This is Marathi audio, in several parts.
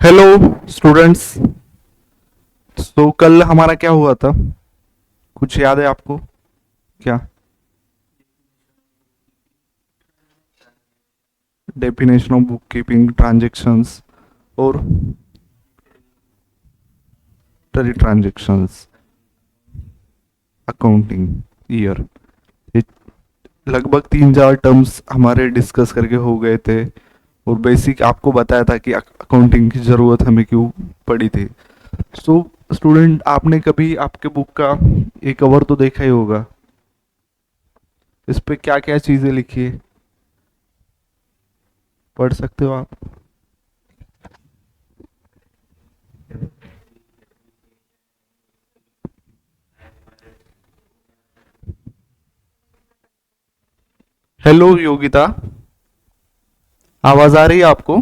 Hello students. तो कल हमारा क्या हुआ था? कुछ याद है आपको? क्या? Definition of book keeping, transactions और टरी ट्रांजेक्शंस, अकाउंटिंग ईयर। ये लगभग 3-4 टर्म्स हमारे डिस्कस करके हो गए थे और बेसिक आपको बताया था कि अकाउंटिंग की ज़रूरत हमें क्यों पड़ी थी। सो स्टूडेंट, आपने कभी आपके बुक का एक कवर तो देखा ही होगा। इस पे क्या क्या चीज़ें लिखी है, पढ़ सकते हो आप? हेलो योगिता, आवाज आ रही है आपको?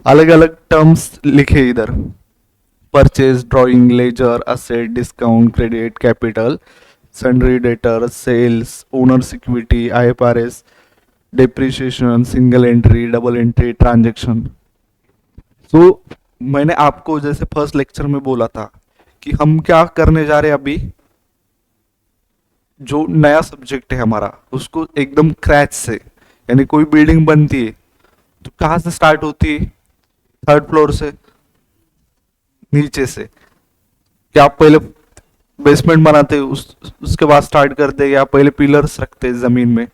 अलग अलग टर्म्स लिखे इधर। Purchase, drawing, ledger, asset, discount, credit, capital, sundry debtor, sales, owners equity, IFRS, depreciation, single entry, double entry, transaction. So मैंने आपको जैसे फर्स्ट लेक्चर में बोला था कि हम क्या करने जा रहे हैं अभी। जो नया सब्जेक्ट है हमारा उसको एकदम क्रैच से, यानी कोई बिल्डिंग बनती है तो कहाँ से स्टार्ट होती है? थर्ड फ्लोर से, नीचे से। क्या आप पहले बेसमेंट बनाते उसके बाद स्टार्ट करते, या पहले पिलर्स रखते जमीन में,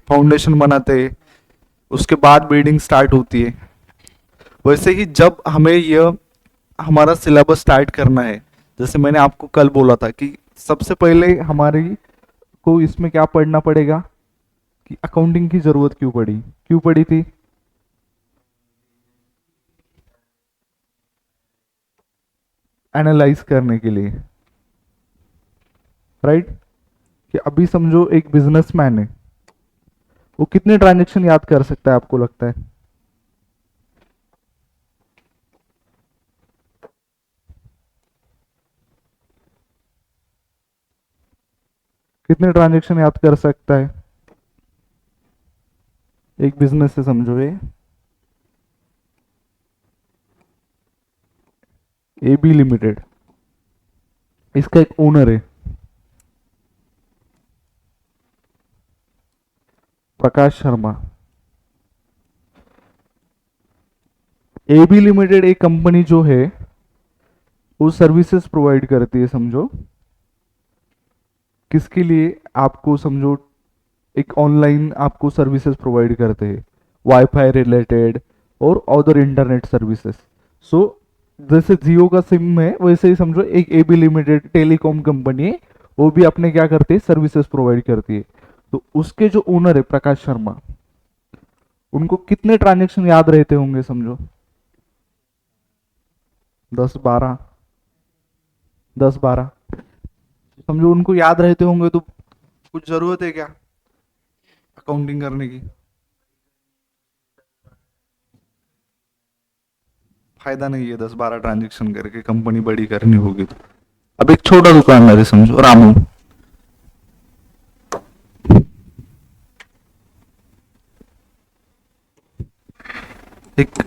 फाउंडेशन बनाते, उसके बाद बिल्डिंग स्टार्ट होती है? वैसे ही जब हमें यह हमारा सिलेबस स्टार्ट करना है, जैसे मैंने आपको कल बोला था कि सबसे पहले हमारी को इसमें क्या पढ़ना पड़ेगा, कि अकाउंटिंग की जरूरत क्यों पड़ी थी। एनालाइज करने के लिए, राइट? कि अभी समझो एक बिजनेसमैन है, वो कितने ट्रांजेक्शन याद कर सकता है आपको लगता है? कितने ट्रांजेक्शन याद कर सकता है एक बिजनेस से? समझो ये ए बी लिमिटेड, इसका एक ओनर है Prakash Sharma. A B limited एक कंपनी जो है वो सर्विसेज प्रोवाइड करती है, समझो किसके लिए? आपको समझो एक ऑनलाइन आपको सर्विसेज प्रोवाइड करते हैं, वाईफाई रिलेटेड और अदर इंटरनेट सर्विसेज। सो जैसे जियो का सिम है वैसे ही समझो एक एबी लिमिटेड टेलीकॉम कंपनी है, वो भी अपने क्या करती है, सर्विसेज प्रोवाइड करती है। तो उसके जो ओनर है प्रकाश शर्मा, उनको कितने ट्रांजेक्शन याद रहते होंगे समझो? 10-12, 10-12 समझो उनको याद रहते होंगे, तो कुछ जरूरत है क्या अकाउंटिंग करने की? फायदा नहीं है 10-12 ट्रांजेक्शन करके, कंपनी बड़ी करनी होगी तो। अब एक छोटा दुकानदार है समझो, रामू। एक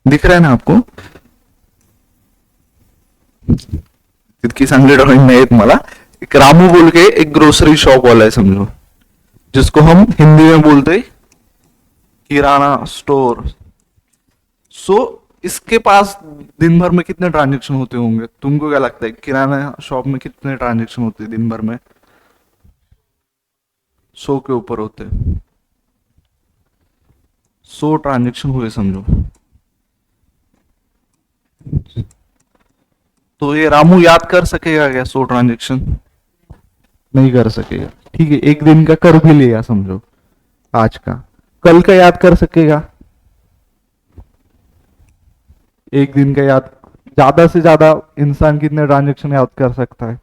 दिख रहा है ना आपको? तितकी चांगली ड्रॉइंग नाही येत मला। एक रामू बोल के एक ग्रोसरी शॉप वाला है समझो, जिसको हम हिंदी में बोलते हैं किराना स्टोर। सो इसके पास दिन भर में कितने ट्रांजेक्शन होते होंगे तुमको क्या लगता है? किराना शॉप में कितने ट्रांजेक्शन होते हैं दिन भर में? 100 के ऊपर होते हैं। 100 ट्रांजेक्शन हुए समझो, तो ये रामू याद कर सकेगा क्या 100 ट्रांजेक्शन? नहीं कर सकेगा। ठीक है, एक दिन का कर भी लिया समझो, आज का, कल का याद कर सकेगा? एक दिन का याद, ज्यादा से ज्यादा इंसान कितने ट्रांजेक्शन याद कर सकता है?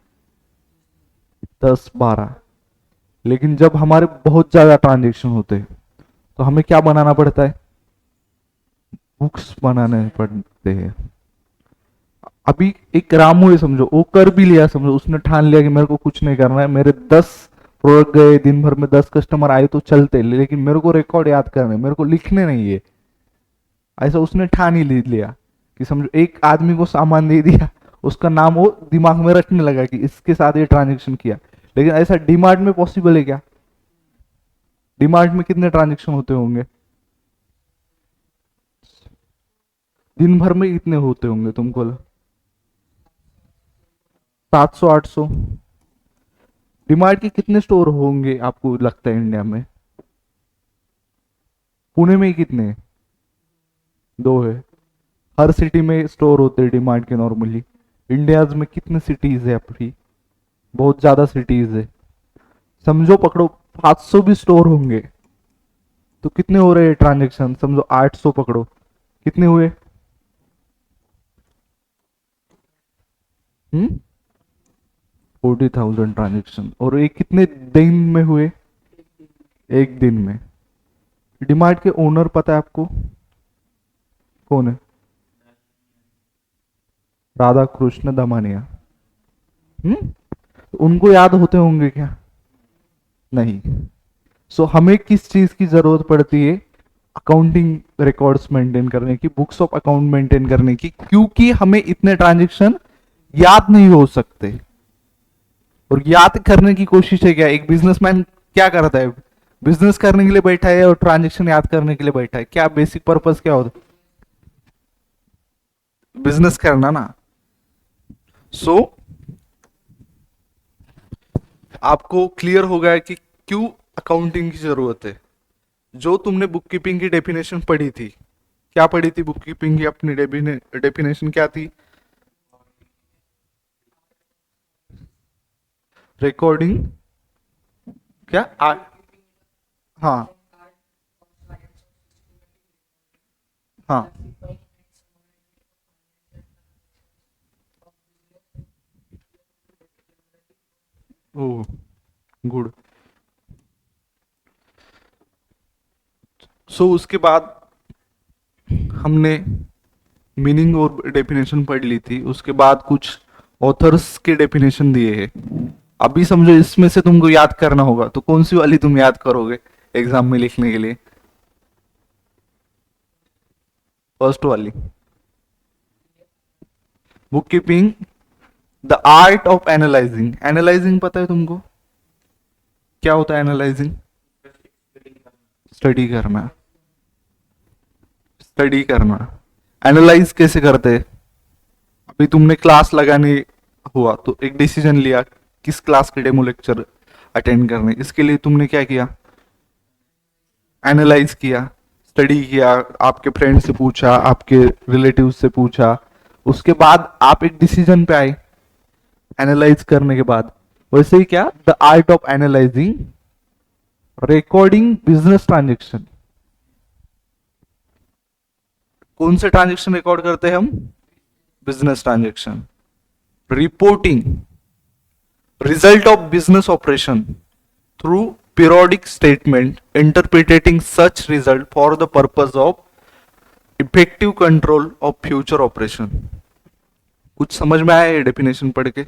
10-12। लेकिन जब हमारे बहुत ज्यादा ट्रांजेक्शन होते हैं तो हमें क्या बनाना पड़ता है? बुक्स बनाने पड़ते हैं। अभी एक रामू है समझो, वो कर भी लिया समझो, उसने ठान लिया कि मेरे को कुछ नहीं करना है, मेरे 10 प्रोडक्ट गए दिन भर में, 10 कस्टमर आए तो चलते, लेकिन मेरे को रिकॉर्ड याद करने, मेरे को लिखने नहीं है। ऐसा उसने ठान ही लिया कि समझो एक आदमी को सामान दे दिया, उसका नाम वो दिमाग में रटने लगा कि इसके साथ ये ट्रांजेक्शन किया। लेकिन ऐसा डीमार्ट में पॉसिबल है क्या? डीमार्ट में कितने ट्रांजेक्शन होते होंगे? दिन भर में कितने होते होंगे तुमको? 700 800। डीमार्ट के कितने स्टोर होंगे आपको लगता है इंडिया में? पुणे में ही कितने हैं? 2 है। हर सिटी में स्टोर होते हैं डीमार्ट के नॉर्मली। इंडिया में कितने सिटीज है अपनी? बहुत ज्यादा सिटीज है। समझो पकड़ो 500 भी स्टोर होंगे तो कितने हो रहे हैं ट्रांजेक्शन? समझो 800 पकड़ो, कितने हुए? 40,000 ट्रांजेक्शन। और ये कितने दिन में हुए? एक दिन में। डीमार्ट के ओनर पता है आपको कौन है? राधा कृष्ण दमानिया। तो उनको याद होते होंगे क्या? नहीं। सो हमें किस चीज की जरूरत पड़ती है? अकाउंटिंग रिकॉर्ड्स मेंटेन करने की, बुक्स ऑफ अकाउंट मेंटेन करने की, क्योंकि हमें इतने ट्रांजेक्शन याद नहीं हो सकते। और याद करने की कोशिश है क्या? एक बिजनेसमैन क्या करता है? बिजनेस करने के लिए बैठा है और ट्रांजेक्शन याद करने के लिए बैठा है? क्या बेसिक पर्पस क्या होता है? बिजनेस करना ना। सो आपको क्लियर हो गया कि क्यों अकाउंटिंग की जरूरत है। जो तुमने बुक कीपिंग की डेफिनेशन पढ़ी थी, क्या पढ़ी थी बुक कीपिंग की? अपनी डेफिनेशन क्या थी? रिकॉर्डिंग क्या हाँ हाँ। ओ गुड। सो उसके बाद हमने मीनिंग और डेफिनेशन पढ़ ली थी, उसके बाद कुछ ऑथर्स के डेफिनेशन दिए हैं। अभी समझो इसमें से तुमको याद करना होगा, तो कौन सी वाली तुम याद करोगे एग्जाम में लिखने के लिए? फर्स्ट वाली। Book keeping the art of analysing. Analysing पता है तुमको क्या होता है? एनालाइजिंग स्टडी करना। स्टडी करना। एनालाइज कैसे करते हैं? अभी तुमने क्लास लगाने हुआ तो एक डिसीजन लिया किस क्लास के डेमो लेक्चर अटेंड करने, इसके लिए तुमने क्या किया? एनालाइज किया, स्टडी किया, आपके फ्रेंड से पूछा, आपके रिलेटिव से पूछा, उसके बाद आप एक डिसीजन पे आए एनालाइज करने के बाद। वैसे ही क्या, the art of analyzing recording business transaction. कौन से ट्रांजेक्शन रिकॉर्ड करते हैं हम? Business transaction. Reporting result of business operation through periodic statement interpreting such result for the purpose of effective control of future operation। कुछ समझ में आया ये डेफिनेशन पढ़ के?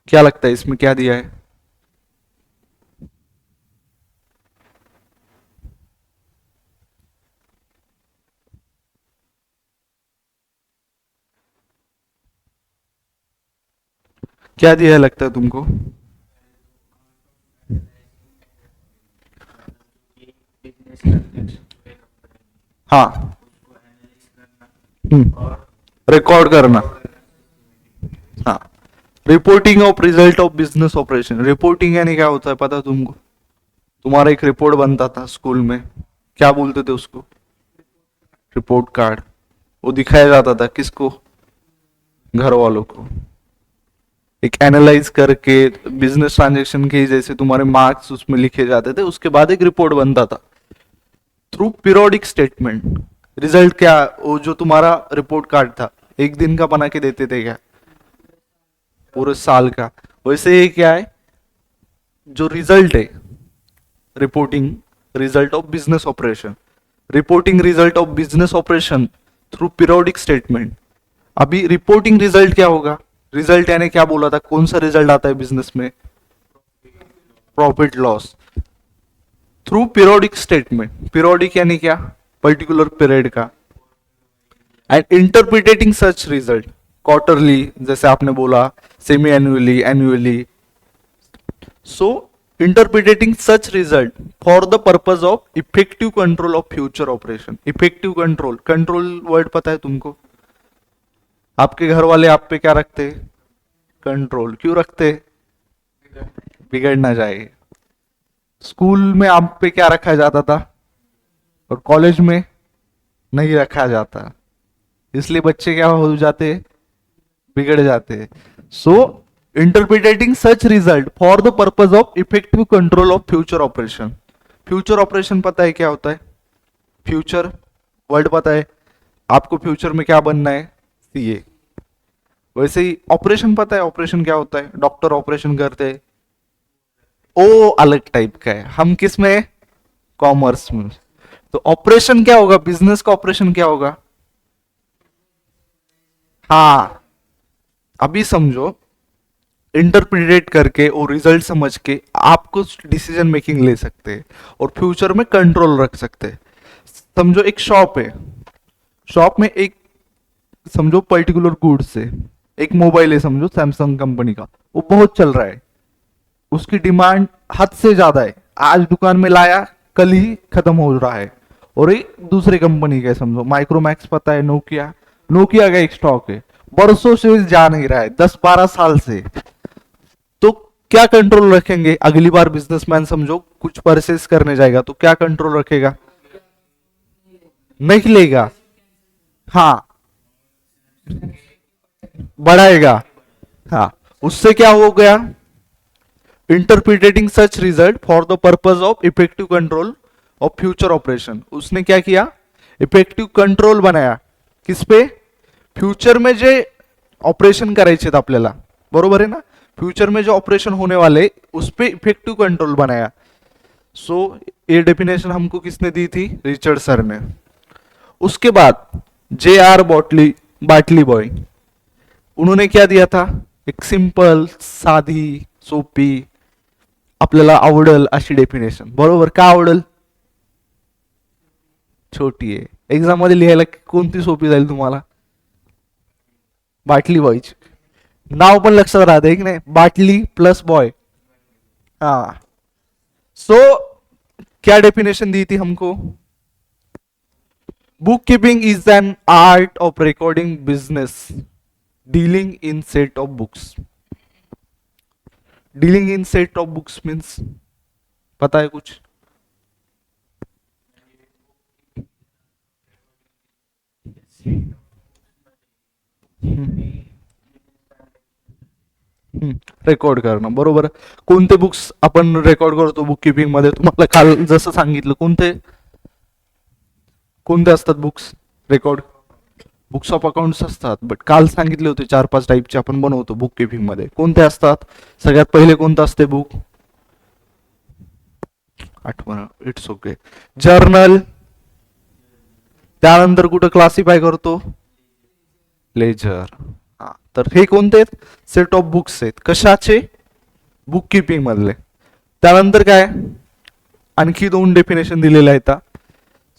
क्या लगता है इसमें क्या दिया है? क्या दिया है लगता है तुमको? हाँ। रिकॉर्ड करना। हाँ। Reporting of result of business operation. Reporting यानी क्या होता है पता है तुमको? तुम्हारा एक रिपोर्ट बनता था स्कूल में, क्या बोलते थे उसको? Report card. वो दिखाया जाता था किसको? घर वालों को। एक एनालाइज करके बिजनेस ट्रांजेक्शन के जैसे तुम्हारे मार्क्स उसमें लिखे जाते थे, उसके बाद एक रिपोर्ट बनता था थ्रू पीरियोडिक स्टेटमेंट। रिजल्ट क्या? वो जो तुम्हारा रिपोर्ट कार्ड था एक दिन का बना के देते थे क्या? पूरे साल का। वैसे ये क्या है, जो रिजल्ट है, reporting result of business operation, reporting result of business operation through periodic statement. अभी रिपोर्टिंग रिजल्ट क्या होगा? रिजल्ट यानी क्या बोला था, कौन सा रिजल्ट आता है बिजनेस में? Profit loss. Through periodic statement, periodic यानी क्या? पर्टिकुलर पीरियड का। End interpreting such result quarterly, जैसे आपने बोला, semi annually, annually. So interpreting such result for the purpose of effective control of future operation. Effective control, control word पता है तुमको? आपके घर वाले आप पे क्या रखते? कंट्रोल। क्यों रखते? बिगड़ ना जाए। स्कूल में आप पे क्या रखा जाता था और कॉलेज में नहीं रखा जाता, इसलिए बच्चे क्या हो जाते? बिगड़ जाते। So interpreting such result for the purpose of effective control of future operation. Future operation पता है क्या होता है? फ्यूचर वर्ड पता है आपको? फ्यूचर में क्या बनना है? सीए। वैसे ही ऑपरेशन पता है, ऑपरेशन क्या होता है? डॉक्टर ऑपरेशन करते हैं, ओ अलग टाइप का है। हम किस में? कॉमर्स में। तो ऑपरेशन क्या होगा? बिजनेस का ऑपरेशन क्या होगा? हाँ, अभी समझो, इंटरप्रिटेट करके और रिजल्ट समझ के आप कुछ डिसीजन मेकिंग ले सकते हैं और फ्यूचर में कंट्रोल रख सकते हैं। समझो एक शॉप है, शॉप में एक, समझो पर्टिकुलर गुड्स है, एक मोबाइल है, समझो सैमसंग कंपनी का, वो बहुत चल रहा है, उसकी डिमांड हद से ज्यादा है, आज दुकान में लाया कल ही खत्म हो रहा है। और एक दूसरे कंपनी का है, समझो माइक्रोमैक्स पता है, नोकिया, नोकिया का एक स्टॉक है, बरसों से जा नहीं रहा है, 10-12 साल से। तो क्या कंट्रोल रखेंगे? अगली बार बिजनेसमैन समझो कुछ परचेस करने जाएगा तो क्या कंट्रोल रखेगा? नहीं लेगा, हाँ, बढ़ाएगा। हाँ, उससे क्या हो गया? Interpreting such result for the purpose of effective control of future operation. उसने क्या किया? इफेक्टिव कंट्रोल बनाया। किस पे? फ्यूचर में जे ऑपरेशन करायचे थे आपल्याला, बरोबर है ना? फ्यूचर में जो ऑपरेशन होने वाले उस पे इफेक्टिव कंट्रोल बनाया। सो ये डेफिनेशन हमको किसने दी थी? रिचर्ड सर ने। उसके बाद जे आर बॉटली, बाटली बॉय, उन्होंने क्या दिया था? एक सिंपल, साधी, सोपी, आपल्याला आवडल अशी डेफिनेशन, बरोबर? का आवडल? छोटी आहे, एक्झाम मध्ये लिहायला कोणती सोपी जाईल तुम्हाला? बाटली बॉयची नाव पण लक्षात राहते की नाही? बाटली प्लस बॉय। हाँ, सो क्या डेफिनेशन दी थी हमको? Book keeping is an art of recording business dealing in set of books. Dealing in set of books means पता है कुछ? रेकॉर्ड करणं, बरोबर. कोणते बुक्स आपण रेकॉर्ड करतो बुक किपिंग मध्ये? तुम्हाला काल जसं सांगितलं, कोणते कोणते असतात books record? Books of accounts असतात, बट काल सांगितले होते 4-5 टाईपचे आपण बनवतो बुक किपिंग मध्ये. कोणते असतात? सगळ्यात पहिले कोणतं असते बुक? आठवण, इट्स ओके. जर्नल, त्यानंतर कुठं क्लासिफाय करतो? लेजर. हा, तर हे कोणते आहेत? सेट ऑफ बुक्स आहेत. कशाचे? बुक किपिंग मधले. त्यानंतर काय? आणखी 2 डेफिनेशन दिलेल्या आहेत.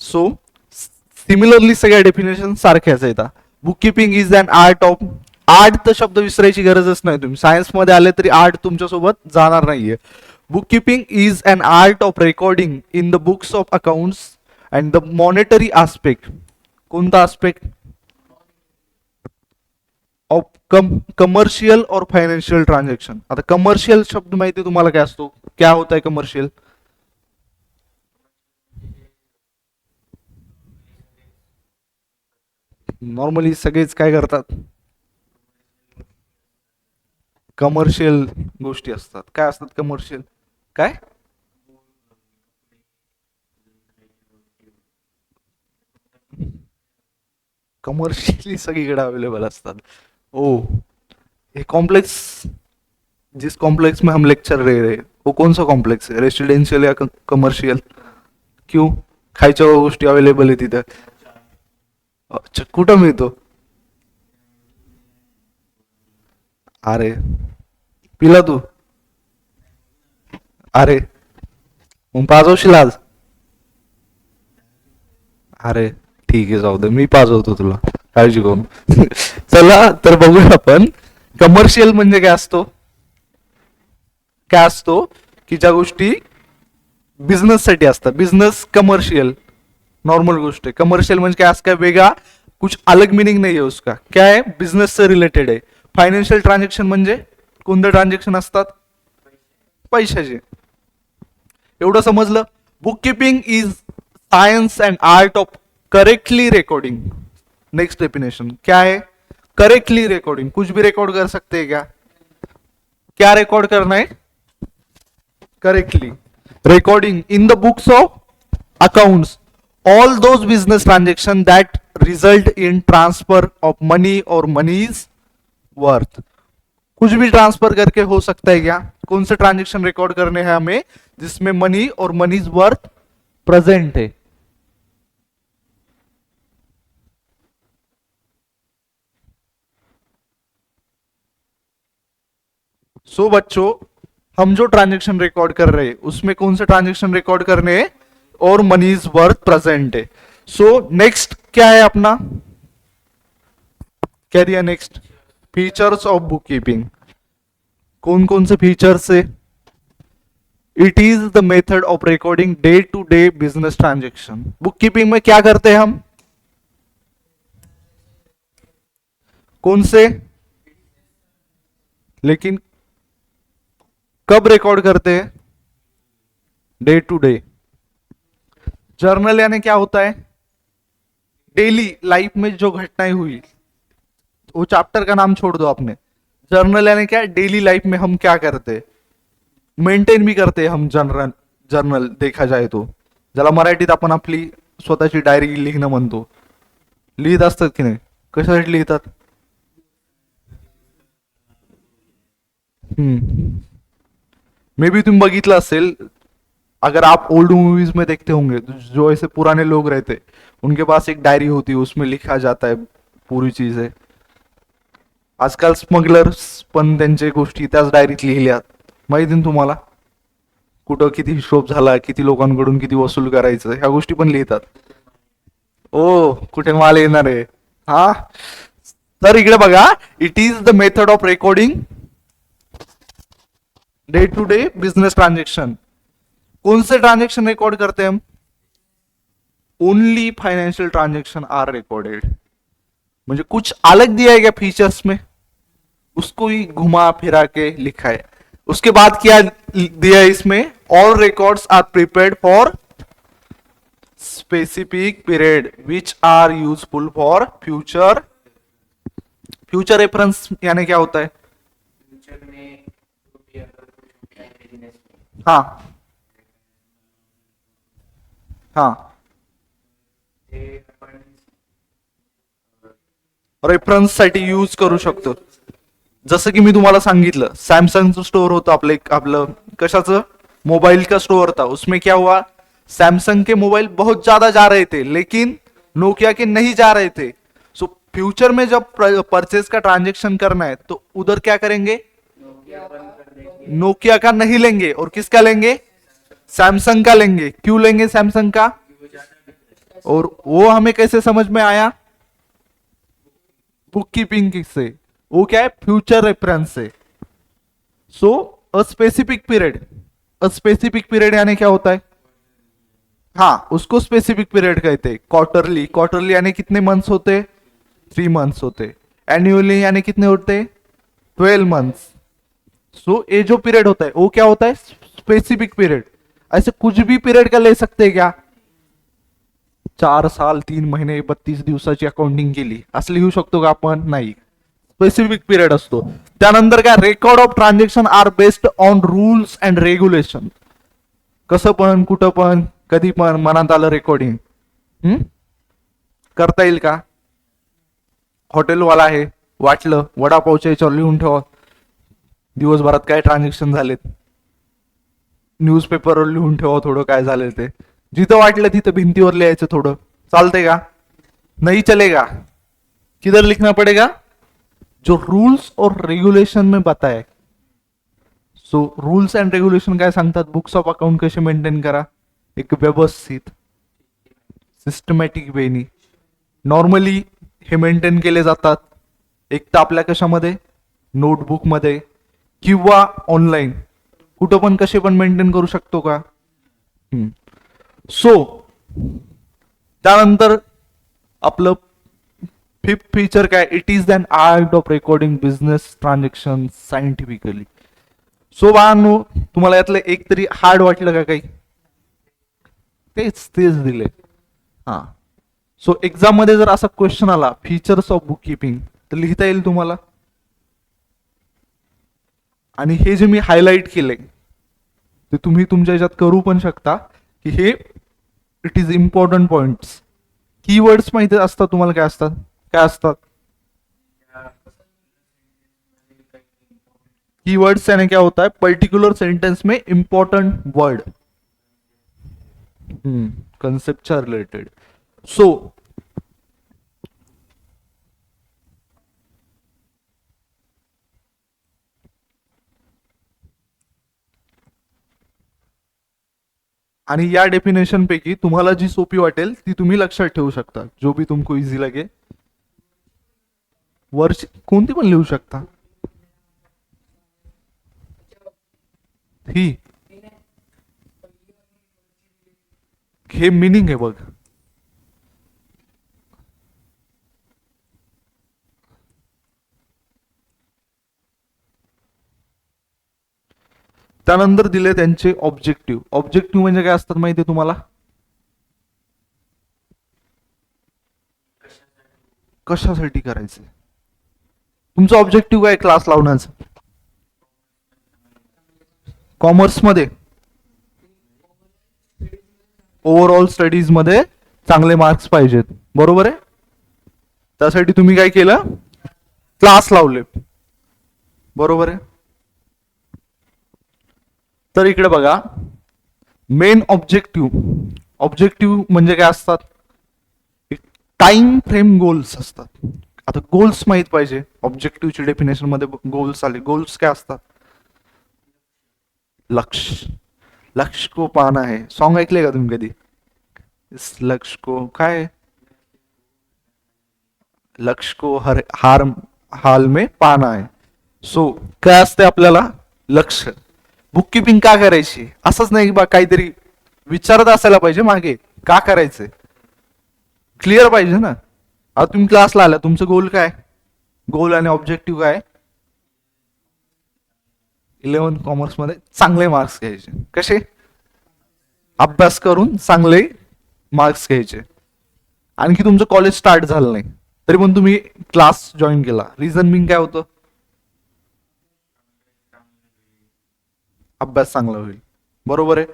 सो सिमिलरली सगळ्या डेफिनेशन सारख्याच आहेत. Book keeping is an art of, art तर शब्द विसरायची गरजच नाही, तुम्ही सायन्स मध्ये आले तरी आर्ट तुमच्यासोबत जाणार नाहीये. Book keeping is an art of recording in the books of accounts and the monetary aspect. कोणता आस्पेक्ट? ऑफ कमर्शियल और फायनान्शियल ट्रांजेक्शन. आता कमर्शियल शब्द माहिती तुम्हाला काय असतो? क्या होता है कमर्शियल? नॉर्मली सगळेच काय करतात? कमर्शियल गोष्टी असतात. काय असतात कमर्शियल? काय? कमर्शियली सगळीकडे अवेलेबल असतात. ओ, ये कॉम्प्लेक्स, जिस कॉम्प्लेक्स में हम लेक्चर ले रहे हैं वो कौन सा कॉम्प्लेक्स है? रेसिडेंशियल या कमर्शियल? क्यों? खायच्या गोष्टी अवेलेबल आहे तिथं. अच्छा, कुठं मिळतो? अरे, पिला तू? अरे, मग पाजवशील आज? अरे, ठीक आहे, जाऊ दे, मी पाजवतो तुला, काळजी करू. चला तर बघूया आपण कमर्शियल म्हणजे काय असतो. काय असतो की ज्या गोष्टी बिझनेस साठी असतात, बिझनेस कमर्शियल नॉर्मल गोष्ट है. कमर्शियल म्हणजे काय, असं काय वेगळा कुछ अलग मीनिंग नहीं है उसका. क्या है, बिझनेस से रिलेटेड आहे. फायनान्शियल ट्रान्झॅक्शन म्हणजे कोणते ट्रान्झॅक्शन असतात, पैशाचे. एवढं समजलं. Book keeping is science and art of correctly recording. Next definition क्या है, करेक्टली रिकॉर्डिंग. कुछ भी रिकॉर्ड कर सकते हैं क्या? क्या रिकॉर्ड करना है? Correctly recording in the books of accounts all those business transactions that result in transfer of money or money's worth. कुछ भी ट्रांसफर करके हो सकता है क्या? कौन से ट्रांजेक्शन रिकॉर्ड करने हैं हमें जिसमें मनी और मनीज वर्थ प्रेजेंट है. सो बच्चों, हम जो ट्रांजेक्शन रिकॉर्ड कर रहे हैं उसमें कौन से ट्रांजेक्शन रिकॉर्ड करने हैं और मनीज वर्थ प्रेजेंट है. सो नेक्स्ट क्या है अपना, क्या दिया next, features of book keeping. कौन कौन से फीचर्स है? It is the method of recording day to day business transaction. Book keeping में क्या करते हैं हम, कौन से, लेकिन कब रिकॉर्ड करते हैं, डे टू डे. जर्नल यानी क्या होता है, डेली लाइफ में जो घटनाएं हुई, वो चैप्टर का नाम छोड़ दो आपने. जर्नल यानी क्या, डेली लाइफ में हम क्या करते, मेंटेन भी करते हम जर्नल. जर्नल देखा जाए तो ज्याला मराठीत आपण आपली स्वतःची डायरी लिहिणं म्हणतो. लिहित असतात की नाही, कशासाठी लिहितात? मे बी तुम बघितलं असेल, अगर आप ओल्ड मूवीज में देखते होंगे तो जो ऐसे पुराने लोग रहते उनके पास एक डायरी होती है, उसमें लिखा जाता है पूरी चीजें. आजकाल स्मगलर्स पण त्यांच्या गोष्टी त्याच डायरीत लिहिल्यात, माहिती ना तुम्हाला. कुठं किती हिशोब झाला, किती लोकांकडून किती वसूल करायचं, ह्या गोष्टी पण लिहितात. ओ, कुठे माल येणार आहे. हा, तर इकडे बघा, it is the method of recording day to day business transaction. कौन से ट्रांजेक्शन रिकॉर्ड करते हैं हम, only financial transaction are recorded. मुझे कुछ अलग दिया है क्या फीचर्स में, उसको ही घुमा फिरा के लिखा है. उसके बाद क्या दिया है इसमें, all records are prepared for specific period which are useful for future. Future reference यानी क्या होता है, हाँ हाँ, रेफरन्स साठी यूज करू शकतो. जसं की मी तुम्हाला सांगितलं, सॅमसंगचं स्टोर होतं आपलं, आपलं कशाचं, मोबाइल का स्टोर था. उसमें क्या हुआ, सैमसंग के मोबाइल बहुत ज्यादा जा रहे थे लेकिन नोकिया के नहीं जा रहे थे. सो फ्यूचर में जब परचेज का ट्रांजेक्शन करना है तो उधर क्या करेंगे, नोकिया का नहीं लेंगे और किसका लेंगे, सैमसंग का लेंगे. क्यों लेंगे सैमसंग का, और वो हमें कैसे समझ में आया, बुक कीपिंग से. वो क्या है, future reference say. So a specific period, a specific period यानी क्या होता है, हाँ, उसको स्पेसिफिक पीरियड कहते हैं. क्वार्टरली, क्वार्टरली यानी कितने मंथ्स होते, 3 मंथ्स होते. एनुअली यानी कितने होते, 12 मंथ्स. सो ये जो पीरियड होता है वो क्या होता है, स्पेसिफिक पीरियड. ऐसे कुछ भी पीरियड का ले सकते हैं क्या, 4 साल 3 महिने 32 दिवसाची अकाउंटिंग केली असं लिहू शकतो का आपण, नाही. स्पेसिफिक पीरियड असतो. त्यानंतर काय, record of transaction are based on rules and regulation. कसं पण, कुठं पण, कधी पण मनात आलं रेकॉर्डिंग करता येईल का. हॉटेलवाला आहे, वाटलं वडापावच्या याच्यावर लिहून ठेवा दिवसभरात काय ट्रान्झॅक्शन झालेत, न्यूजपेपरवर लिहून ठेवा थोडं काय झालं ते. जिथं वाटलं तिथं भिंतीवर लिहायचं थोडं, चालतंय का. नहीं चलेगा, किधर लिखना पड़ेगा, जो रूल्स और रेग्युलेशन में बताए. सो रूल्स अँड रेग्युलेशन काय सांगतात, बुक्स ऑफ अकाउंट कसे मेंटेन करा एक व्यवस्थित सिस्टमॅटिक वेनी. नॉर्मली हे मेंटेन केले जातात एक तर आपल्या कशामध्ये, नोटबुकमध्ये किंवा ऑनलाईन, कुठं पण कसे पण मेंटेन करू शकतो का. सो त्यानंतर आपलं फिफ्थ फीचर काय, it is an art of recording business transaction scientifically. So बाळांनो, तुम्हाला यातलं एक तरी हार्ड वाटलं का काही, तेच तेच दिले. हा, सो एक्झाम मध्ये जर असा क्वेश्चन आला फीचर्स ऑफ बुक किपिंग तर लिहिता येईल तुम्हाला. आणि हे जे मी हायलाइट केले ते तुम्ही तुमच्या ह्याच्यात करू पण शकता की हे it is important points. Keywords माहिती असतात तुम्हाला, काय असतात, काय असतात कीवर्ड्स, यानी क्या होता है पर्टिकुलर सेंटेंस में इंपॉर्टेंट वर्ड, कंसेप्टच्या रिलेटेड. सो आणि या डेफिनेशन पैकी तुम्हाला जी सोपी वाटेल ती तुम्ही लक्षात ठेवू शकता, जो भी तुमको इझी लगे. वर्ष कोणती पण लिहू शकता. ही हे मिनिंग आहे बघ. त्यानंतर दिले त्यांचे ऑब्जेक्टिव्ह. ऑब्जेक्टिव्ह म्हणजे काय असतात माहिती आहे तुम्हाला, कशासाठी करायचे. तुमचं ऑब्जेक्टिव्ह काय क्लास लावण्याचं, कॉमर्समध्ये ओव्हरऑल स्टडीज मध्ये चांगले मार्क्स पाहिजेत, बरोबर आहे. त्यासाठी तुम्ही काय केलं, क्लास लावले, बरोबर आहे. तर इकडे बघा, मेन ऑब्जेक्टिव्ह, ऑब्जेक्टिव्ह म्हणजे काय असतात, टाइम फ्रेम गोल्स असतात. आता गोल्स माहित पाहिजे, ऑब्जेक्टिव्हची डेफिनेशन मध्ये गोल्स आले. गोल्स काय असतात, लक्ष्य, लक्ष्य को पाना है. सॉन्ग ऐकले का तुम्ही कधी, इस लक्ष्य को काय, लक्ष्य को हर हार हाल में पाना है. सो काय असते आपल्याला लक्ष्य. बुक किपिंग का करायची, असंच नाही बा काहीतरी विचारत असायला पाहिजे मागे का करायचंय, क्लिअर पाहिजे ना. आता तुम्ही क्लासला आला, तुमचं गोल काय, गोल आणि ऑब्जेक्टिव्ह काय, 11 कॉमर्स मध्ये चांगले मार्क्स घ्यायचे. कसे, अभ्यास करून चांगले मार्क्स घ्यायचे. आणखी तुमचं कॉलेज स्टार्ट झालं नाही तरी पण तुम्ही क्लास जॉईन केला, रिझन बिंग काय होतं, अभ्यास चांगला होईल, बरोबर आहे.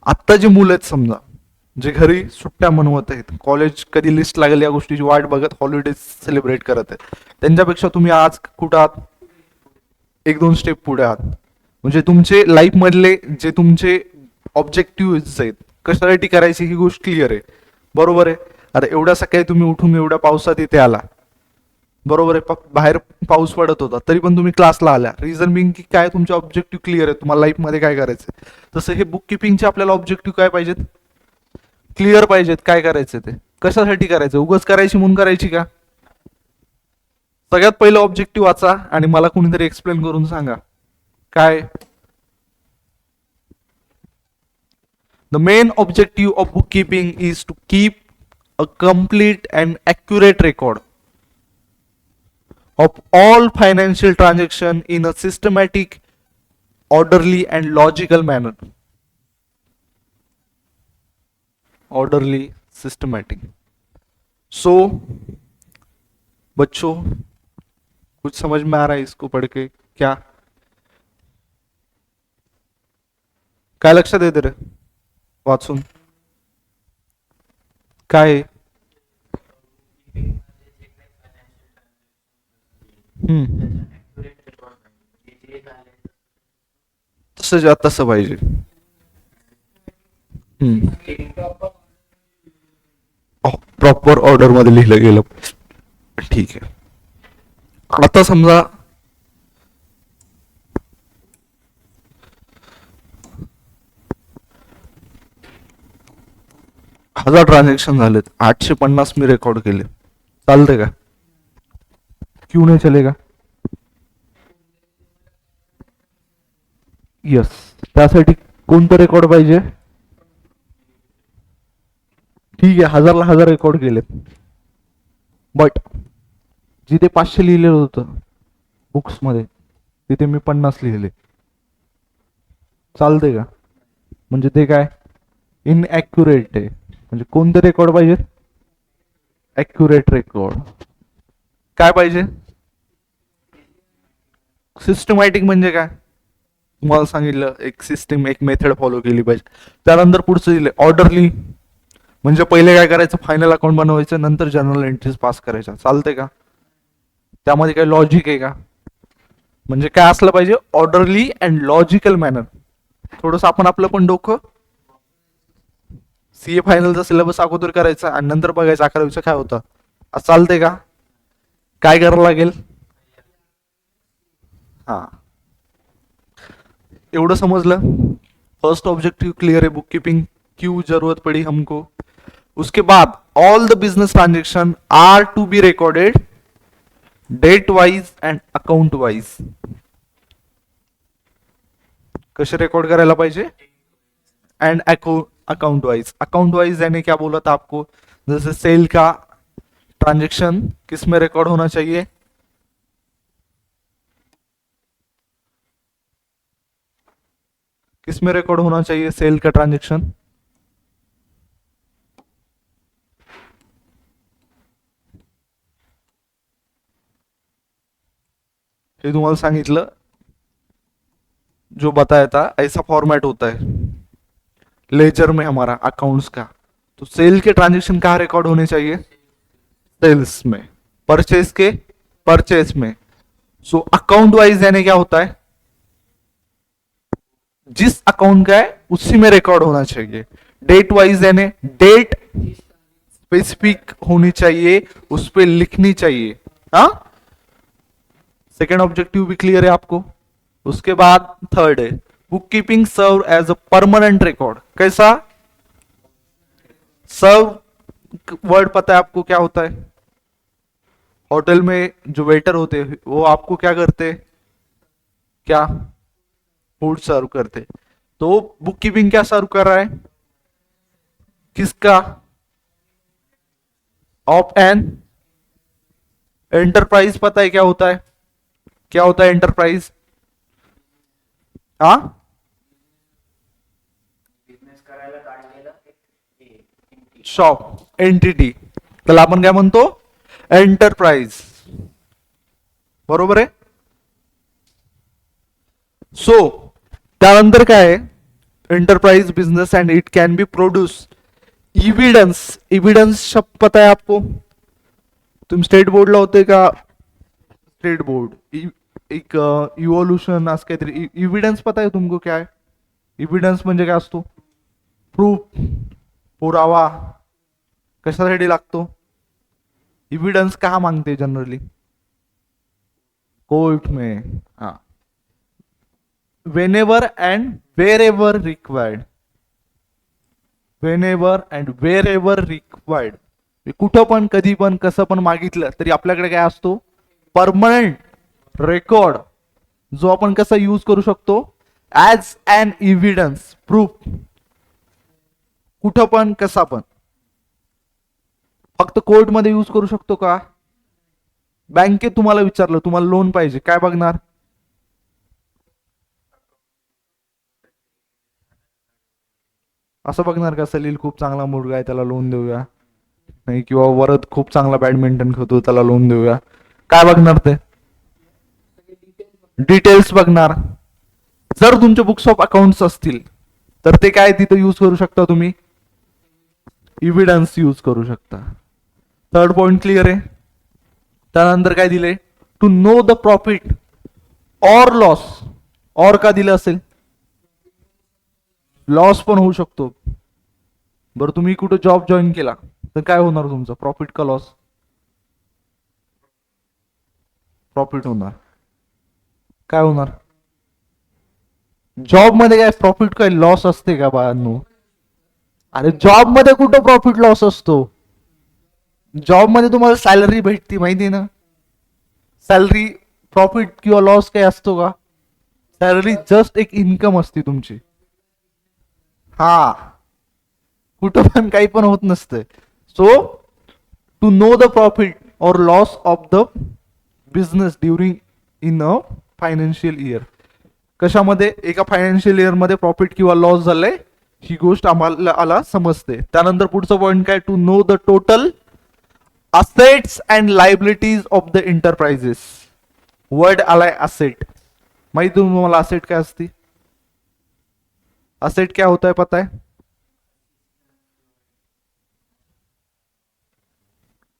आत्ता जे मुलं आहेत समजा, जे घरी सुट्ट्या मनवत आहेत, कॉलेज कधी लिस्ट लागेल या गोष्टीची वाट बघत हॉलिडेज सेलिब्रेट करत आहेत, त्यांच्यापेक्षा तुम्ही आज कुठं आहात, एक दोन स्टेप पुढे आहात. म्हणजे तुमचे लाईफ मधले जे तुमचे ऑब्जेक्टिव्ह आहेत कशासाठी करायची ही गोष्ट क्लिअर आहे, बरोबर आहे. आता एवढ्या सकाळी तुम्ही उठून एवढ्या पावसात इथे आला, बरोबर आहे, बाहेर पाऊस पडत होता तरी पण तुम्ही क्लासला आल्या, रिझन बिंग की काय, तुमचे ऑब्जेक्टिव्ह क्लिअर आहे, तुम्हाला लाईफ मध्ये काय करायचं. तसं हे बुक किपिंगचे आपल्याला ऑब्जेक्टिव्ह काय पाहिजेत, क्लिअर पाहिजेत, काय करायचं ते, कशासाठी करायचं, उगाच करायची म्हणून करायची का. सगळ्यात पहिलं ऑब्जेक्टिव्ह वाचा आणि मला कुणीतरी एक्सप्लेन करून सांगा काय. The main objective of book keeping is to keep a complete and accurate record of all financial transaction in a systematic, orderly and logical manner. Orderly, systematic. So बच्चों कुछ समझ में आ रहा है इसको पढ़ के क्या, काय लक्षात येते रे वाचून, काय. तसं तसं पाहिजे. प्रॉपर ऑर्डर मध्ये लिहिलं गेलं. ठीक आहे. आता समजा हजार ट्रान्झॅक्शन झालेत, 850 मी रेकॉर्ड केले, चालते का? क्यों नाही चलेगा? यस. त्यासाठी कोणतं रेकॉर्ड पाहिजे? ठीक आहे, 1000ला 1000 रेकॉर्ड केले, बट जिथे 500 लिहिलेलं होतं बुक्स मध्ये तिथे मी 50 लिहिले, चालते का? म्हणजे ते काय इनॲक्युरेट आहे. म्हणजे कोणते रेकॉर्ड पाहिजे? Accurate record. काय पाहिजे? सिस्टमॅटिक म्हणजे काय? तुम्हाला सांगितलं, एक सिस्टम, एक मेथड फॉलो केली पाहिजे. त्यानंतर पुढचं दिले ऑर्डरली, म्हणजे पहिले काय करायचं, फायनल अकाउंट बनवायचं, नंतर जर्नल एंट्रीज पास करायच्या, चालते का? त्यामध्ये काही लॉजिक आहे का? म्हणजे काय असलं पाहिजे? Orderly and logical manner. थोडंसं आपण आपलं पण डोकं, सीए फायनलचा सिलेबस अगोदर करायचा आणि नंतर बघायचं 11वीचं काय होतं, असं चालते का? काय करावं लागेल? हा, एवढं समजलं. फर्स्ट ऑब्जेक्टिव क्लियर है, बुक कीपिंग क्यों जरूरत पड़ी हमको. उसके बाद all the business transaction are to be recorded date wise and account wise. कसे रेकॉर्ड करायला पाहिजे? And account wise. Account wise यानी क्या बोला था आपको, जैसे सेल का ट्रांजेक्शन किस में रिकॉर्ड होना चाहिए? किस में रिकॉर्ड होना चाहिए सेल का ट्रांजेक्शन? हे तुम्हाला सांगितलं, जो बताया था ऐसा फॉर्मेट होता है लेजर में हमारा अकाउंट्स का. तो सेल के ट्रांजेक्शन कहाँ रिकॉर्ड होने चाहिए? सेल्स में. परचेज के परचेज में. सो अकाउंट वाइज यानी क्या होता है, जिस अकाउंट का है उसी में रिकॉर्ड होना चाहिए. डेट वाइज यानी डेट स्पेसिफिक होनी चाहिए, उस पर लिखनी चाहिए. हाँ, सेकेंड ऑब्जेक्टिव भी क्लियर है आपको. उसके बाद थर्ड है book keeping serve as a permanent record. कैसा? सर्व वर्ड पता है आपको क्या होता है? होटल में जो वेटर होते हैं वो आपको क्या करते? क्या फूड सर्व करते. तो बुक कीपिंग क्या सर्व कर रहा है? किसका? Of an enterprise. पता है क्या होता है? क्या होता है एंटरप्राइज? हा, शॉप एंटिटी, त्याला आपण काय म्हणतो? एंटरप्राइज. बरोबर आहे. सो त्यानंतर काय आहे? Enterprise business end it can be produce evidence. Evidence शब्द पता है आपको? तुम स्टेट बोर्डला होते का? स्टेट बोर्ड एक इव्होल्युशन असं काहीतरी. इव्हिडन्स पता आहे तुमको क्या आहे? इव्हिडन्स म्हणजे काय असतो? प्रूफ, पुरावा. कशासाठी लागतो? इव्हिडन्स कहा मांगते जनरली? कोर्ट में. हाँ, whenever and wherever required. whenever and wherever required. कुठं पण कधी पण कसं पण मागितलं तरी आपल्याकडे काय असतो? परमनंट रेकॉर्ड, जो आपण कसा यूज करू शकतो? As an evidence, proof. कुठं पण कसा पण. फक्त कोर्टमध्ये यूज करू शकतो का? बँकेत तुम्हाला विचारलं, तुम्हाला लोन पाहिजे, काय बघणार? असं बघणार का सलील खूप चांगला मुलगा आहे त्याला लोन देऊया, नाही, किंवा वरद खूप चांगला बॅडमिंटन खेळतो त्याला लोन देऊया? काय बघणार ते? डिटेल्स बघणार. जर तुमचे बुक्स ऑफ अकाउंट्स असतील तर ते काय तिथे यूज करू शकता तुम्ही? इव्हिडन्स यूज करू शकता. थर्ड पॉइंट क्लिअर आहे. त्यानंतर काय दिले? To know the profit or loss. Or का दिलं असेल? लॉस पण होऊ शकतो. बरं, तुम्ही कुठे जॉब जॉईन केला, तर काय होणार तुमचं, प्रॉफिट का लॉस? प्रॉफिट होणार. काय होणार? जॉब मध्ये काय प्रॉफिट काय लॉस असते का बाळांनो? अरे जॉब मध्ये कुठं प्रॉफिट लॉस असतो? जॉब मध्ये तुम्हाला सॅलरी भेटती माहिती ना. सॅलरी, प्रॉफिट किंवा लॉस काही असतो का? सॅलरी जस्ट एक इन्कम असते तुमची. हा, कुठं पण काही पण होत नसतं. So to know the profit और loss of the business during in a financial year. कशामध्ये? एका फायनान्शियल इयर मध्ये प्रॉफिट किंवा लॉस झालंय ही गोष्ट आम्हाला समजते. त्यानंतर पुढचं पॉईंट काय? To know the total assets and liabilities of the enterprises. Word आलाय असेट. माहिती तुम्हाला असेट काय असती? असेट क्या होता है पता है?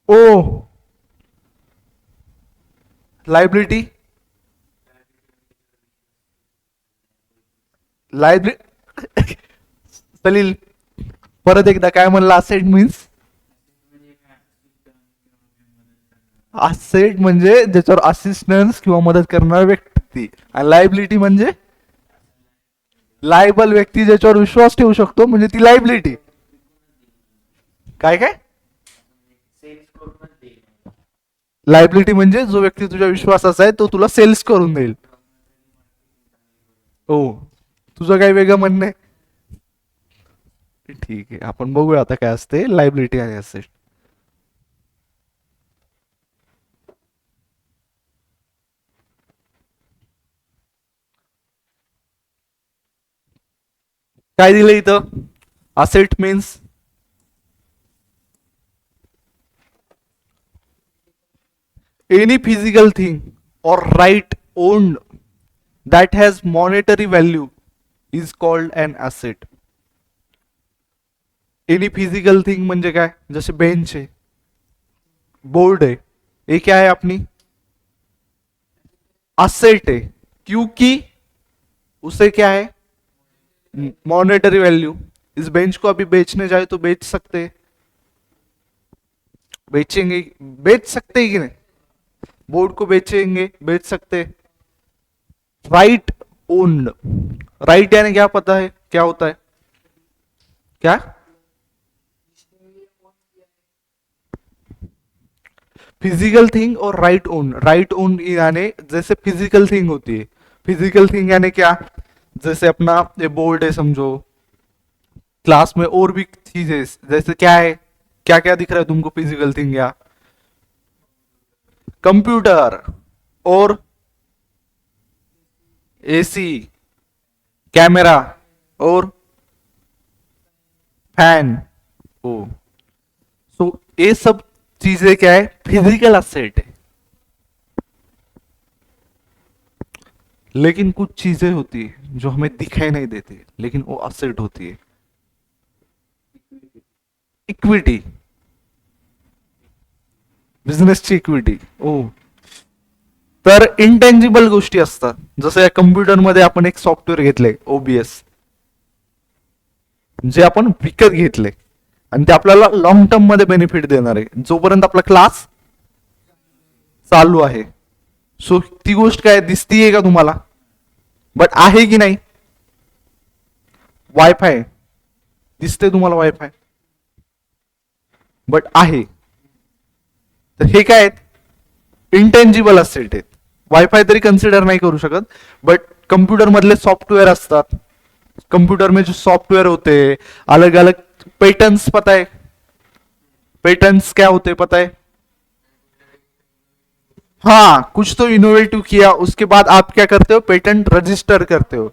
ओ, लायबिलिटी. लायबिलिटी सलील परत एकदा काय म्हणलं? असेट मीन्स, असेट म्हणजे ज्याच्यावर असिस्टन्स किंवा मदत करणारा व्यक्ती. आणि लायबिलिटी म्हणजे लायबल व्यक्ती ज्याच्यावर विश्वास ठेवू शकतो, म्हणजे ती लायबिलिटी. काय काय? लायबिलिटी म्हणजे जो व्यक्ती तुझ्या विश्वासाचा आहे तो तुला सेल्स करून देईल. हो, तुझं काही वेगळं म्हणणं आहे? ठीक आहे, आपण बघूया आता काय असते लायबिलिटी आणि असेट. काय दिलं इथं? Asset means any physical thing or right owned that has monetary value is called an asset. Any physical thing म्हणजे काय? जैसे बेंच है, बोर्ड है, ये क्या है अपनी? असेट है, क्योंकि उसे क्या है? Monetary value. इस बेंच को अभी बेचने जाए तो बेच सकते हैं, बेचेंगे, बेच सकते हैं कि नहीं? बोर्ड को बेचेंगे, बेच सकते. Right owned. राइट यानी क्या पता है क्या होता है? क्या? फिजिकल थिंग और राइट ओन. राइट ओन यानी जैसे फिजिकल थिंग होती है. फिजिकल थिंग यानी क्या? जैसे अपना ये बोर्ड है समझो, क्लास में और भी चीजें जैसे क्या है, क्या क्या दिख रहा है तुमको फिजिकल थिंग? या कंप्यूटर और एसी, कैमरा और फैन. ओ, सो ये सब चीजें क्या है? फिजिकल असेट है. लेकिन कुछ चीजें होती है जो हमें दिखाई नहीं देती लेकिन वो असेट होती है. इक्विटी, बिझनेसची इक्विटी. ओ, तर इंटेंजिबल गोष्टी असतात. जसं या कम्प्युटरमध्ये आपण एक सॉफ्टवेअर घेतले ओबीएस, जे आपण विकत घेतले आणि ते आपल्याला लॉंग टर्म मध्ये बेनिफिट देणार आहे जोपर्यंत आपला क्लास चालू आहे. सो ती गोष्ट काय दिसतीये का तुम्हाला? बट आहे की नाही? वायफाय दिसते तुम्हाला? वायफाय बट आहे. तर हे काय आहेत? इंटेंजिबल असेट आहेत. वायफाय तरी कन्सिडर नाही करू शकत, बट कंप्यूटर मधले सॉफ्टवेअर असतात. कंप्यूटर में जो सॉफ्टवेयर होते हैं, अलग अलग पेटेंट्स पता है? पेटेंट्स क्या होते हैं पता है? हाँ, कुछ तो इनोवेटिव किया उसके बाद आप क्या करते हो? पेटेंट रजिस्टर करते हो.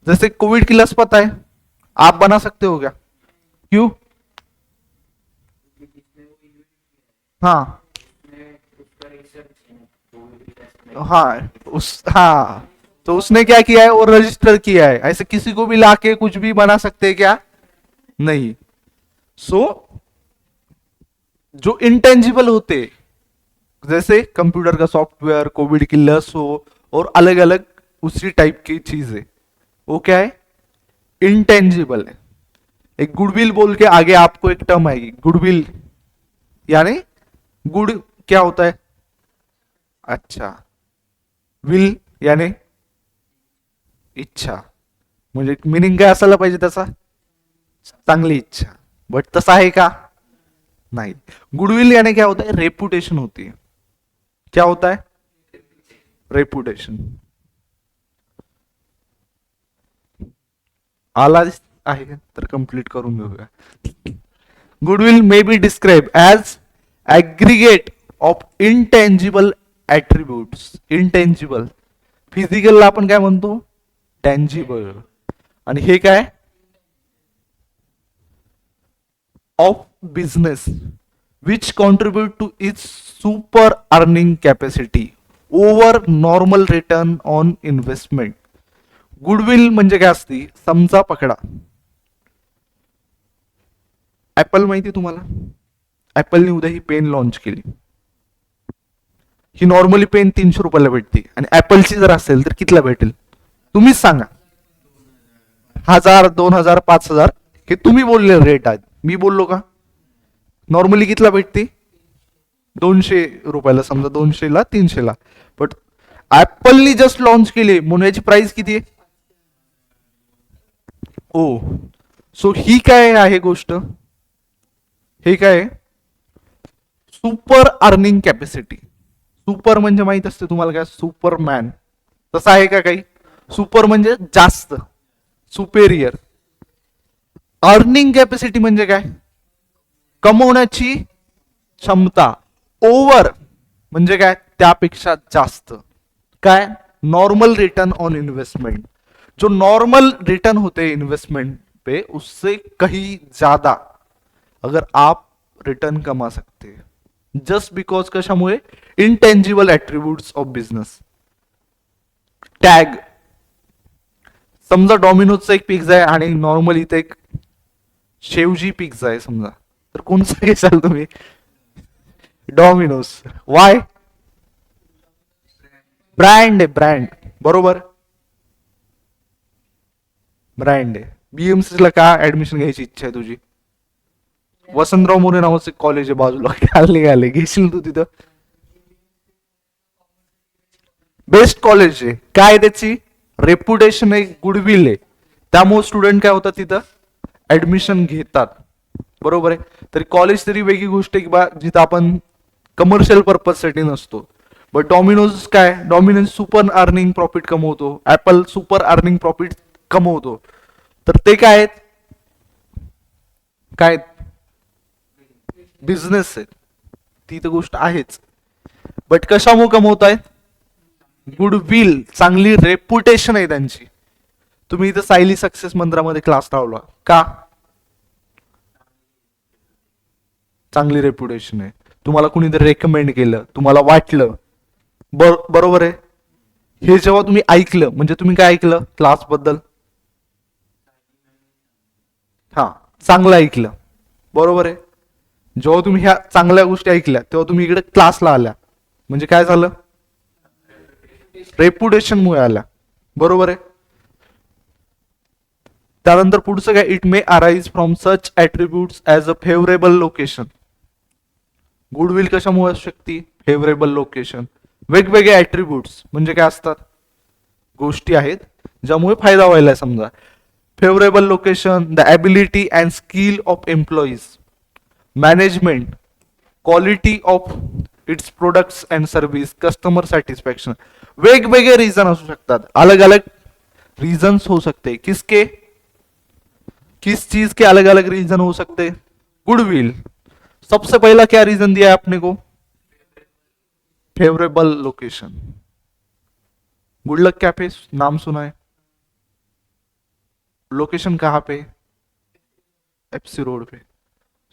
जैसे कोविड की लस पता है, आप बना सकते हो क्या? क्यों? हाँ हाँ, हाँ, तो उसने क्या किया है? वो रजिस्टर किया है. ऐसे किसी को भी लाके कुछ भी बना सकते हैं क्या? नहीं. सो जो इंटेंजिबल होते, जैसे कंप्यूटर का सॉफ्टवेयर, कोविड की लस हो और अलग अलग उसी टाइप की चीजें, वो क्या है? इंटेंजिबल है. एक गुडविल बोल के आगे आपको एक टर्म आएगी गुडविल, यानी गुड क्या होता है, अच्छा, विल यानी इच्छा, म्हणजे मिनिंग काय असायला पाहिजे त्याचा, चांगली इच्छा, बट तसा आहे का, नहीं। गुडविल यानी क्या होता है, रेपुटेशन होती है, क्या होता है, रेपुटेशन। आला आहे तर कंप्लीट करून घेऊया। Goodwill may be describe as aggregate of intangible attributes, intangible, फिजिकलला आपण काय म्हणतो, टँजिबल, आणि हे काय, of business which contribute to its super earning capacity over normal return on investment. Goodwill म्हणजे काय असते, समजा पकडा ऍपल माहिती तुम्हाला, ऍपलने उद्या ही पेन लॉन्च केली, ही नॉर्मली पेन 300 रुपयाला भेटते, आणि ऍपलची जर असेल तर कितीला भेटेल, तुम्हीच सांगा, 1000, 2000, 5000, हे तुम्ही बोलले रेट आहेत, मी बोललो का, नॉर्मली कितीला भेटते, 200 रुपयाला, समजा 200 ला 300 ला, बट ऍपलनी जस्ट लॉन्च केली म्हणून याची प्राइस किती आहे, ओ, सो ही काय आहे गोष्ट, हे काय, सुपर अर्निंग कॅपॅसिटी, सुपर म्हणजे माहित असते तुम्हाला काय, सुपरमॅन, तसं आहे का काही, सुपर म्हणजे जास्त, सुपेरियर, अर्निंग कॅपॅसिटी म्हणजे काय, कमवण्याची क्षमता, ओव्हर म्हणजे काय, त्यापेक्षा जास्त, काय, नॉर्मल रिटर्न ऑन इन्वेस्टमेंट, जो नॉर्मल रिटर्न होते इन्वेस्टमेंट पे उससे कहीं ज्यादा अगर आप रिटर्न कमा सकते हैं, जस्ट बिकॉज कशामुळे, इनटेंजिबल ऍट्रिब्यूट्स ऑफ बिझनेस। टॅग, समजा डॉमिनोजचा एक पिझ्झा आहे आणि नॉर्मली इथे एक शेवजी पिझ्झा आहे समजा, तर कोणता घेसाल तुम्ही, डॉमिनोज, वाय, ब्रँड आहे, ब्रँड, बरोबर, ब्रँड आहे। बीएमसी ला का ऍडमिशन घ्यायची इच्छा आहे तुझी, वसंतराव मोरे नावाचं कॉलेज आहे बाजूला, घाले घेशील तू तिथं, बेस्ट कॉलेज आहे, काय त्याची रेप्युटेशन आहे, गुडविल आहे, त्यामुळे स्टुडंट काय होतात तिथं ऍडमिशन घेतात, बरोबर आहे। तरी कॉलेज तरी वेगळी गोष्ट आहे की बा जिथं आपण कमर्शियल पर्पज साठी नसतो, बट डॉमिनोज काय, डॉमिनोज सुपर अर्निंग प्रॉफिट कमवतो, ऍपल सुपर अर्निंग प्रॉफिट कमवतो, तर ते काय आहेत, काय बिझनेस आहे, ती तर गोष्ट आहेच, बट कशामुळे कमवतायत, गुडविल, चांगली रेप्युटेशन आहे त्यांची। तुम्ही इथं सायली सक्सेस मंदिरामध्ये क्लास लावला का, चांगली रेप्युटेशन आहे, तुम्हाला कुणीतरी रेकमेंड केलं, तुम्हाला वाटलं बरोबर आहे, हे जेव्हा तुम्ही ऐकलं म्हणजे तुम्ही काय ऐकलं क्लास बद्दल, हा चांगलं ऐकलं, बरोबर आहे, जेव्हा तुम्ही ह्या चांगल्या गोष्टी ऐकल्या तेव्हा तुम्ही इकडे क्लासला आल्या, म्हणजे काय झालं, रेप्युटेशन मुळे आल्या, बरोबर आहे। त्यानंतर पुढचं काय, it may arise from such attributes as a favourable location, goodwill कशामुळे असू शकते, फेवरेबल लोकेशन, वेगवेगळे ऍट्रिब्यूट्स म्हणजे काय असतात, गोष्टी आहेत ज्यामुळे फायदा व्हायला, समजा favourable location, the ability and skill of employees, management, quality of its products and service, customer satisfaction, वेगवेगळे रीजन असू शकतात, अलग अलग रीजन हो सकते, किसके, किस चीज के अलग अलग रीजन हो सकते, गुडविल, सबसे पहला क्या रीजन दिया है आपने को, फेवरेबल लोकेशन, गुडलक कैफे नाम सुना है, लोकेशन कहां पे, एफसी रोड पे,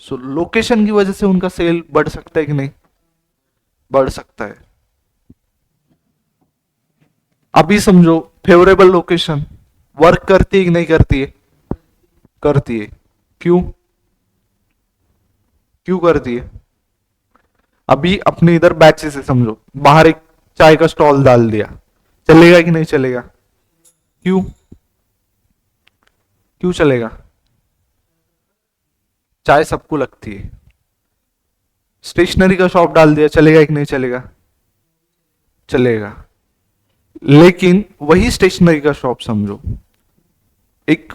सो लोकेशन की वजह से उनका सेल बढ़ सकता है कि नहीं, बढ़ सकता है। अभी समझो फेवरेबल लोकेशन वर्क करती है कि नहीं करती है, करती है, क्यों, क्यों करती है, अभी अपने इधर बैचेस है, समझो बाहर एक चाय का स्टॉल डाल दिया, चलेगा कि नहीं चलेगा, क्यों, क्यों चलेगा, चाय सबको लगती है, स्टेशनरी का शॉप डाल दिया, चलेगा कि नहीं चलेगा? चलेगा। लेकिन वही स्टेशनरी का शॉप एक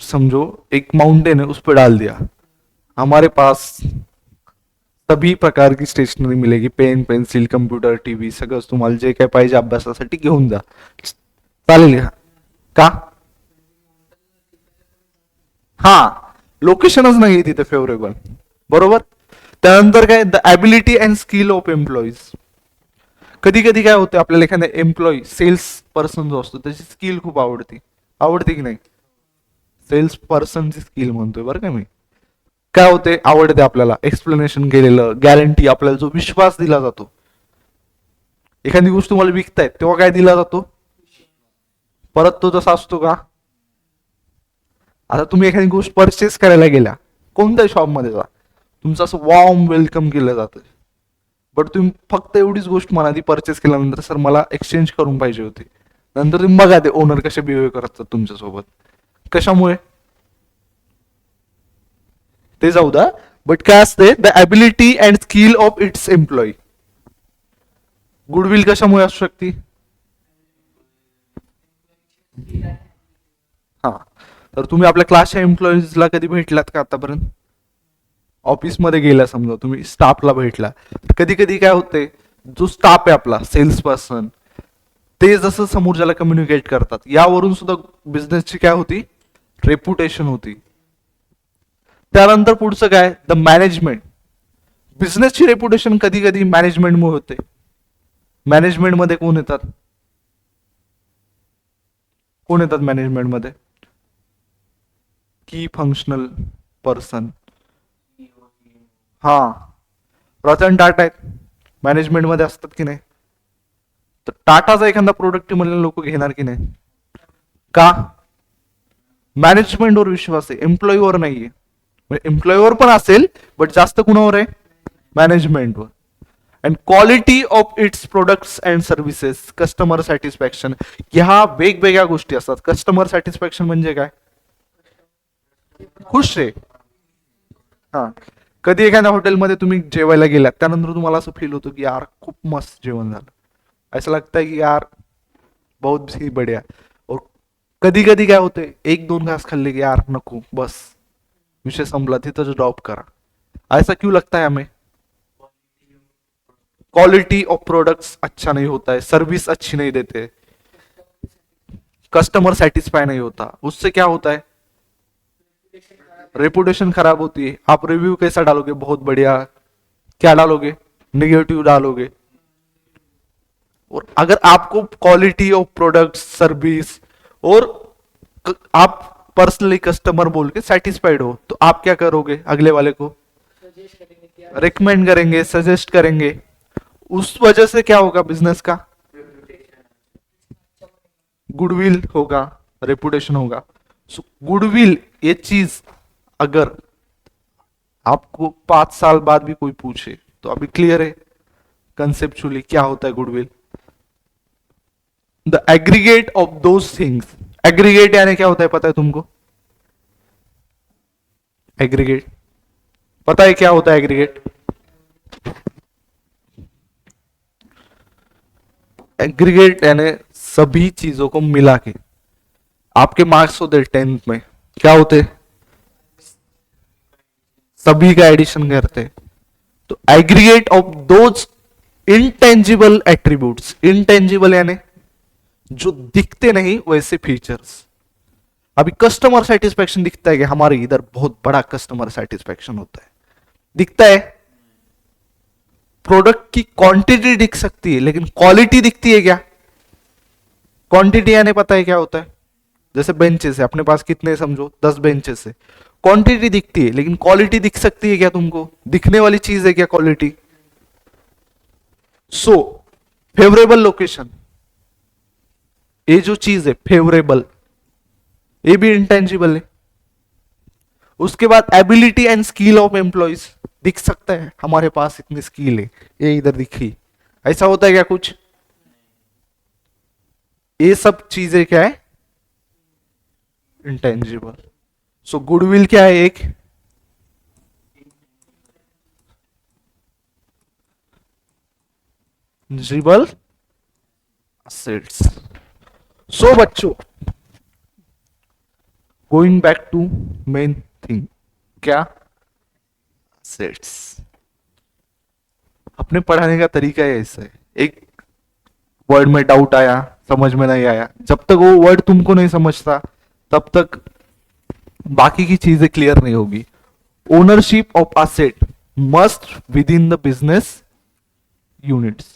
समझो एक माउंटेन है, उस पर डाल दिया, हमारे पास सभी प्रकार की स्टेशनरी मिलेगी, पेन पेन्सिल कम्प्युटर टीव्ही सगळं, तुम्हाला जे काय पाहिजे अभ्यासासाठी घेऊन जा, चालेल का? हा, लोकेशनच नाही तिथे फेवरेबल, बरोबर. त्यानंतर काय, the ability and skill of employees. कधी कधी काय होते, आपल्याला एखादा एम्प्लॉई सेल्स पर्सन जो असतो त्याची स्किल खूप आवडते, आवडते की नाही? सेल्स पर्सनची स्किल म्हणतोय बरं का मी. काय होते, आवडते आपल्याला, एक्सप्लेनेशन केलेलं, गॅरंटी, आपल्याला जो विश्वास दिला जातो, एखादी गोष्ट तुम्हाला विकतायत तेव्हा काय दिला जातो, परत तो तसा असतो का? आता तुम्ही एखादी गोष्ट परचेस करायला गेल्या, कोणत्याही शॉपमध्ये जा, तुमचं असं वॉर्म वेलकम केलं जातं, बट तुम्ही फक्त एवढीच गोष्ट म्हणा ती परचेस केल्यानंतर, सर मला एक्सचेंज करून पाहिजे होती. नंतर तुम्ही बघा ते ओनर कसे बिहेव करतात तुमच्यासोबत, कशामुळे? ते जाऊ द्या, बट काय असते, the ability and skill of its employee. Goodwill कशामुळे असू शकते? हा, तर तुम्ही आपल्या क्लासच्या एम्प्लॉईजला कधी भेटलात का आतापर्यंत? ऑफिसमध्ये गेला समजा तुम्ही, स्टाफला भेटला, कधी कधी काय होते, जो स्टाफ आहे आपला सेल्स पर्सन, ते जसं समोरच्याला कम्युनिकेट करतात, यावरून सुद्धा बिझनेसची काय होती, रेप्युटेशन होती. त्यानंतर पुढचं काय, द मॅनेजमेंट. बिझनेसची रेप्युटेशन कधी कधी मॅनेजमेंटमुळे होते. मॅनेजमेंटमध्ये कोण येतात, कोण येतात मॅनेजमेंटमध्ये? की फंक्शनल पर्सन. हा, रतन टाटा आहेत मॅनेजमेंटमध्ये असतात की नाही? तर टाटाचा एखादा प्रोडक्ट म्हणलेले लोक घेणार की नाही? का? मॅनेजमेंटवर विश्वास आहे, एम्प्लॉईवर नाहीये. म्हणजे एम्प्लॉईवर पण असेल, बट जास्त कुणावर आहे, मॅनेजमेंटवर. And quality of its products and services, customer satisfaction. ह्या वेगवेगळ्या गोष्टी असतात. कस्टमर सॅटिस्फॅक्शन म्हणजे काय? खुश रे. हा, कधी एखाद्या हॉटेलमध्ये तुम्ही जेवायला गेलात, त्यानंतर तुम्हाला असं फील होतं की यार खूप मस्त जेवण झालं, असं लगता है की यार बहुत ही बढ़िया. और कधी कधी काय होते, एक दोन घास खाल्ले की यार नको, बस विषय संपला, तिथं ड्रॉप करा. ऐसा क्यों लगता है हमें? क्वालिटी ऑफ प्रोडक्ट्स अच्छा नहीं होता है, सर्विस अच्छी नहीं देते, कस्टमर सेटिस्फाई नहीं होता, उससे क्या होता है, रेपुटेशन खराब होती है. आप रिव्यू कैसा डालोगे, बहुत बढ़िया, क्या डालोगे, निगेटिव डालोगे. और अगर आपको क्वालिटी ऑफ प्रोडक्ट सर्विस और आप पर्सनली कस्टमर बोल के सेटिस्फाइड हो, तो आप क्या करोगे, अगले वाले को रिकमेंड करेंगे, सजेस्ट करेंगे. उस वजह से क्या होगा, बिजनेस का गुडविल होगा, रेपुटेशन होगा. सो गुडविल ये चीज अगर आपको 5 साल बाद भी कोई पूछे तो अभी क्लियर है कंसेप्चुअली क्या होता है goodwill. The aggregate of those things. Aggregate यानी क्या होता है, पता है तुमको? एग्रीगेट पता है क्या होता है एग्रीगेट? एग्रीगेट यानी सभी चीजों को मिला के, आपके मार्क्स होते 10th में, क्या होते, सभी का एडिशन करते. तो aggregate of those intangible attributes. Intangible यानी जो दिखते नहीं वैसे फीचर्स. अभी कस्टमर सेटिस्फेक्शन दिखता है कि हमारे इधर बहुत बड़ा कस्टमर सेटिस्फेक्शन होता है, दिखता है. प्रोडक्ट की क्वांटिटी दिख सकती है लेकिन क्वालिटी दिखती है क्या? क्वांटिटी यानी पता है क्या होता है, जैसे बेंचेस है अपने पास, कितने समझो 10 बेंचेस है, क्वांटिटी दिखती है लेकिन क्वालिटी दिख सकती है क्या तुमको? दिखने वाली चीज है क्या क्वालिटी? सो फेवरेबल लोकेशन, ये जो चीज है फेवरेबल, ये भी इंटेंजिबल है. उसके बाद ability end skill of employees, दिख सकता है हमारे पास इतनी स्किल है, ये इधर दिखी, ऐसा होता है क्या कुछ? ये सब चीजें क्या है, इंटेंजिबल. सो गुडविल क्या है, एक tangible assets. सो बच्चों, going back to main thing, क्या assets. अपने पढ़ाने का तरीका है ऐसा है, एक वर्ड में डाउट आया, समझ में नहीं आया, जब तक वो वर्ड तुमको नहीं समझता तब तक बाकी की चीजें क्लियर नहीं होगी. Ownership of asset must with in the business units.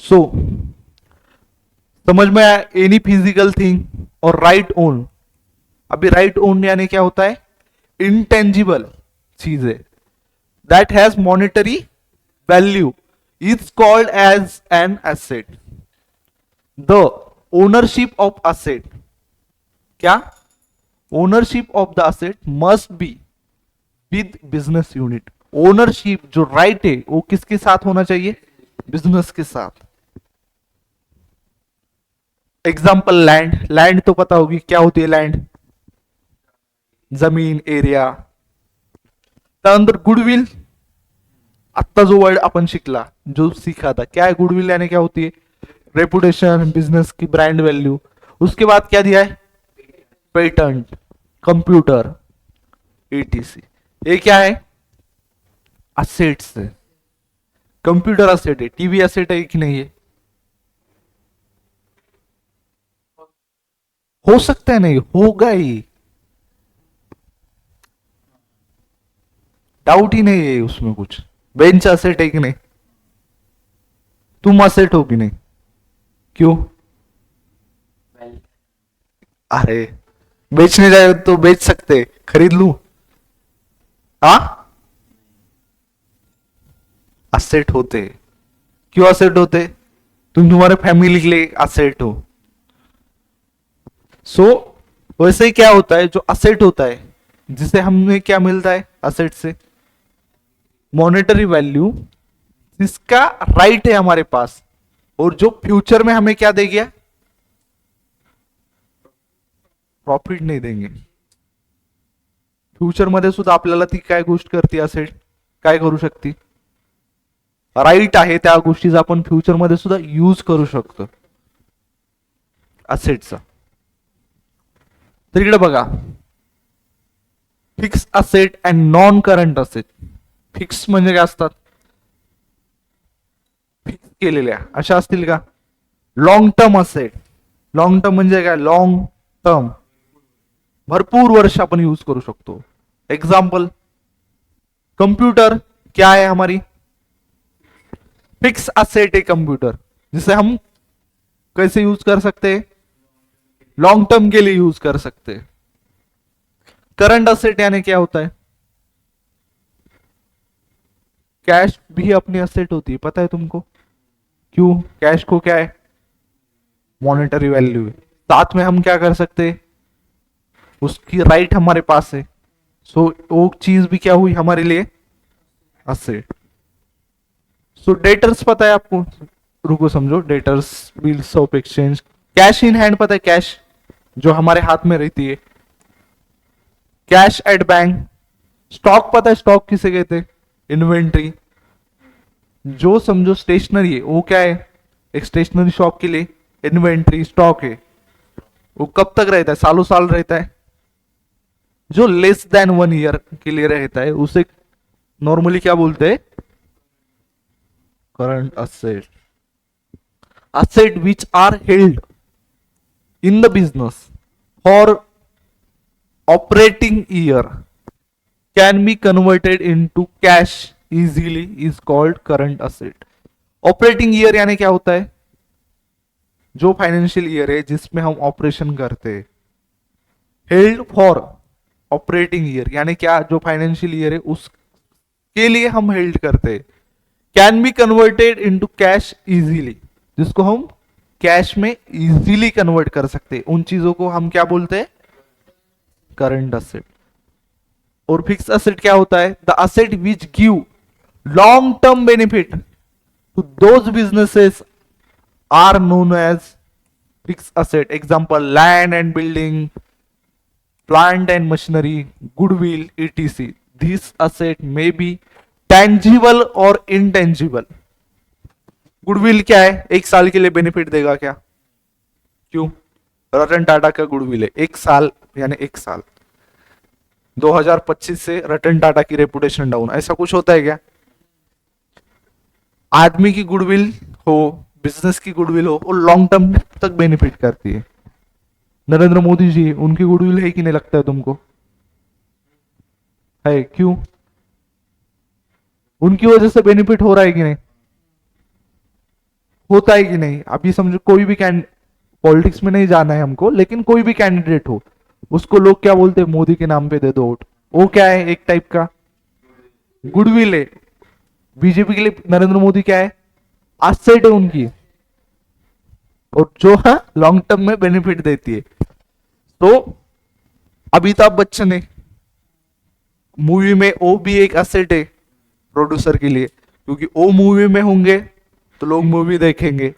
So समझ में आया, एनी फिजिकल थिंग और राइट ओन. अभी राइट ओन यानी क्या होता है, इंटेंजिबल चीजें that has monetary value is called as an asset. The ownership of asset, क्या, ownership of the asset must be with business unit. Ownership जो राइट है वो किसके साथ होना चाहिए, बिजनेस के साथ. Example land. लैंड तो पता होगी क्या होती है लैंड, जमीन, एरिया. त्यानंतर गुडविल, आत्ता जो वर्ड आपण शिकला, जो सीखा था, क्या है गुडविल यानी क्या होती है, रेपुटेशन, बिजनेस की ब्रांड वैल्यू. उसके बाद क्या दिया है, पेटेंट, कंप्यूटर, एटीसी. ये क्या है, असेट्स है. कंप्यूटर असेट है, टीवी असेट है कि नहीं है, हो सकता है नहीं होगा ही, डाउट ही नहीं है उसमें कुछ. बेंच असेट है कि नहीं, तुम असेट हो कि नहीं, क्यों, अरे बेचने जाए तो बेच सकते, खरीद लू, हाँ, असेट होते. क्यों असेट होते, तुम तुम्हारे फैमिली के लिए असेट हो. सो वैसे ही क्या होता है, जो असेट होता है जिसे हमें क्या मिलता है असेट से, मॉनेटरी वैल्यू, जिसका राइट है हमारे पास, और जो फ्यूचर में हमें क्या देगी, प्रॉफिट नहीं देंगे. फ्युचर मध्ये सुद्धा आपल्याला ती काय गोष्ट करते, असेट काय करू शकते, राईट आहे त्या गोष्टीचा आपण फ्युचर मध्ये सुद्धा यूज करू शकतो असेटचा. तर इकडे बघा, fix asset and non current asset. Fix म्हणजे काय असतात, फिक्स केलेल्या अशा असतील का. Long term asset, long term म्हणजे काय, लॉंग टर्म भरपूर वर्ष अपन यूज करू सकते. एग्जाम्पल कंप्यूटर क्या है हमारी, फिक्स असेट है कंप्यूटर, जिसे हम कैसे यूज कर सकते हैं, लॉन्ग टर्म के लिए यूज कर सकते हैं. करंट असेट यानी क्या होता है, कैश भी अपनी असेट होती है, पता है तुमको, क्यों, कैश को क्या है, मॉनेटरी वैल्यू है. साथ में हम क्या कर सकते हैं, उसकी राइट हमारे पास है. सो वो चीज भी क्या हुई हमारे लिए, असेट. सो डेटर्स पता है आपको, रुको समझो, debtors, bills of exchange. Cash in hand पता है, कैश जो हमारे हाथ में रहती है, कैश एट बैंक. स्टॉक पता है, स्टॉक किसे कहते हैं, इन्वेंट्री. जो समझो स्टेशनरी है वो क्या है, एक स्टेशनरी शॉप के लिए इन्वेंट्री स्टॉक है. वो कब तक रहता है, सालों साल रहता है. जो लेस देन 1 ईयर के लिए रहता है उसे नॉर्मली क्या बोलते हैं, current asset. Asset which are held in the business for operating year can be converted into cash easily is called current asset. Operating year यानी क्या होता है, जो फाइनेंशियल ईयर है जिसमें हम ऑपरेशन करते हैं. हेल्ड फॉर ऑपरेटिंग ईयर यानी क्या, जो फाइनेंशियल ईयर है उसके लिए हम हेल्ड करते हैं. Can be converted into cash easily, जिसको हम कैश में इजीली कन्वर्ट कर सकते हैं. उन चीजों को हम क्या बोलते हैं, करंट असेट. और फिक्स असेट क्या होता है, the asset which give long term benefit to those businesses are known as fix asset. Example land and building, plant and machinery, goodwill, etc. This asset may be tangible or intangible. Goodwill क्या है? एक साल के लिए बेनिफिट देगा क्या? क्यों? रतन टाटा का गुडविल है 1 साल, यानी 1 साल 2025 से रतन टाटा की रेपुटेशन डाउन, ऐसा कुछ होता है क्या? आदमी की गुडविल हो, बिजनेस की गुडविल हो, वो लॉन्ग टर्म तक बेनिफिट करती है। नरेंद्र मोदी जी, उनकी गुडविल है कि नहीं, लगता है तुमको? है, क्यों? उनकी वजह से बेनिफिट हो रहा है कि नहीं? होता है कि नहीं? अभी समझो कोई भी पॉलिटिक्स में नहीं जाना है हमको, लेकिन कोई भी कैंडिडेट हो, उसको लोग क्या बोलते हैं? मोदी के नाम पे दे दो वोट। वो क्या है? एक टाइप का गुडविल है। बीजेपी के लिए नरेंद्र मोदी क्या है? एसेट है उनकी, और जो है लॉन्ग टर्म में बेनिफिट देती है। तो अमिताभ बच्चन है, मूवी में वो भी एक एसेट है प्रोड्यूसर के लिए, क्योंकि वो मूवी में होंगे तो लोग मूवी देखेंगे।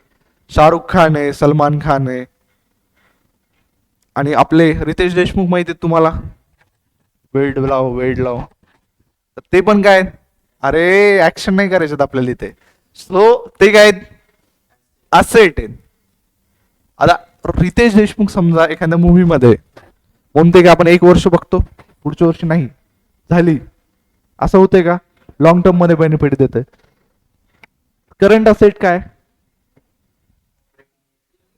शाहरुख खान है, सलमान खान है, आणि आपले रितेश देशमुख माहिती आहे तुम्हाला? वेड लाव, वेड लाव, तर ते पण काय, अरे ऍक्शन नाही करायच्यात आपल्याला इथे, सो ते काय असेट आहेत। आता रितेश देशमुख समजा एखाद्या मूवी मध्ये कोणते, का आपण 1 वर्ष बघतो, पुढच्या वर्षी नाही झाली, असं होते का? लॉन्ग टर्म मध्ये बेनिफिट देते। करंट असेट काय?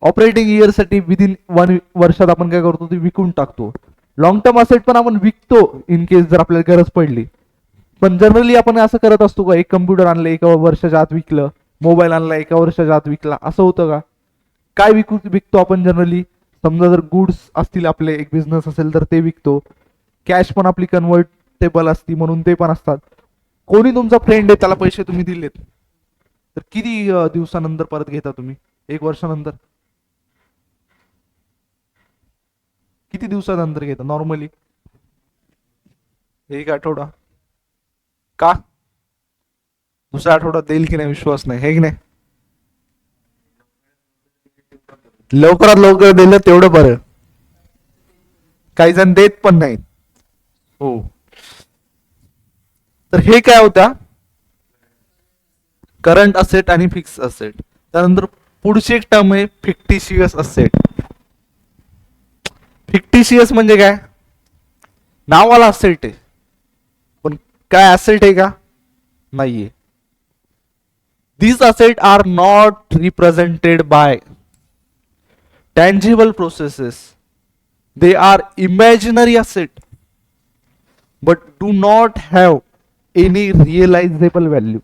ऑपरेटिंग इयर साठी विदिन 1 वर्षात आपण काय करतो, ते विकून टाकतो। लॉन्ग टर्म असेट पण आपण विकतो इन केस जर आपल्याला गरज पडली, पण जनरली आपण असं करत असतो का? एक कम्प्युटर आणलं 1 वर्षाच्या आत विकलं, मोबाईल आणला 1 वर्षाच्या आत विकला, असं होतं का? काय विकतो आपण जनरली? समजा जर गुड्स असतील आपले, एक बिझनेस असेल तर ते विकतो। कॅश पण आपली कन्व्हर्टेबल असती म्हणून ते पण असतात। कोणी तुमचा फ्रेंड आहे, त्याला पैसे तुम्ही दिलेत तर किती दिवसानंतर परत घेता तुम्ही? 1 वर्षानंतर? किती दिवसानंतर घेता नॉर्मली? 1 आठवडा का? दुसऱ्या आठवड्यात देईल की नाही विश्वास नाही, हे की नाही? लवकरात लवकर दिलं तेवढं बरं, काही जण देत पण नाहीत। हो, तर हे काय होता? करंट असेट आणि फिक्स असेट। त्यानंतर पुढची एक टर्म आहे फिक्टिशियस असेट। फिक्टिशियस म्हणजे काय? नावाला असेट आहे, पण काय असेट आहे का? नाहीये। These assets are not represented by tangible processes. They are imaginary asset, but do not have any realizable value.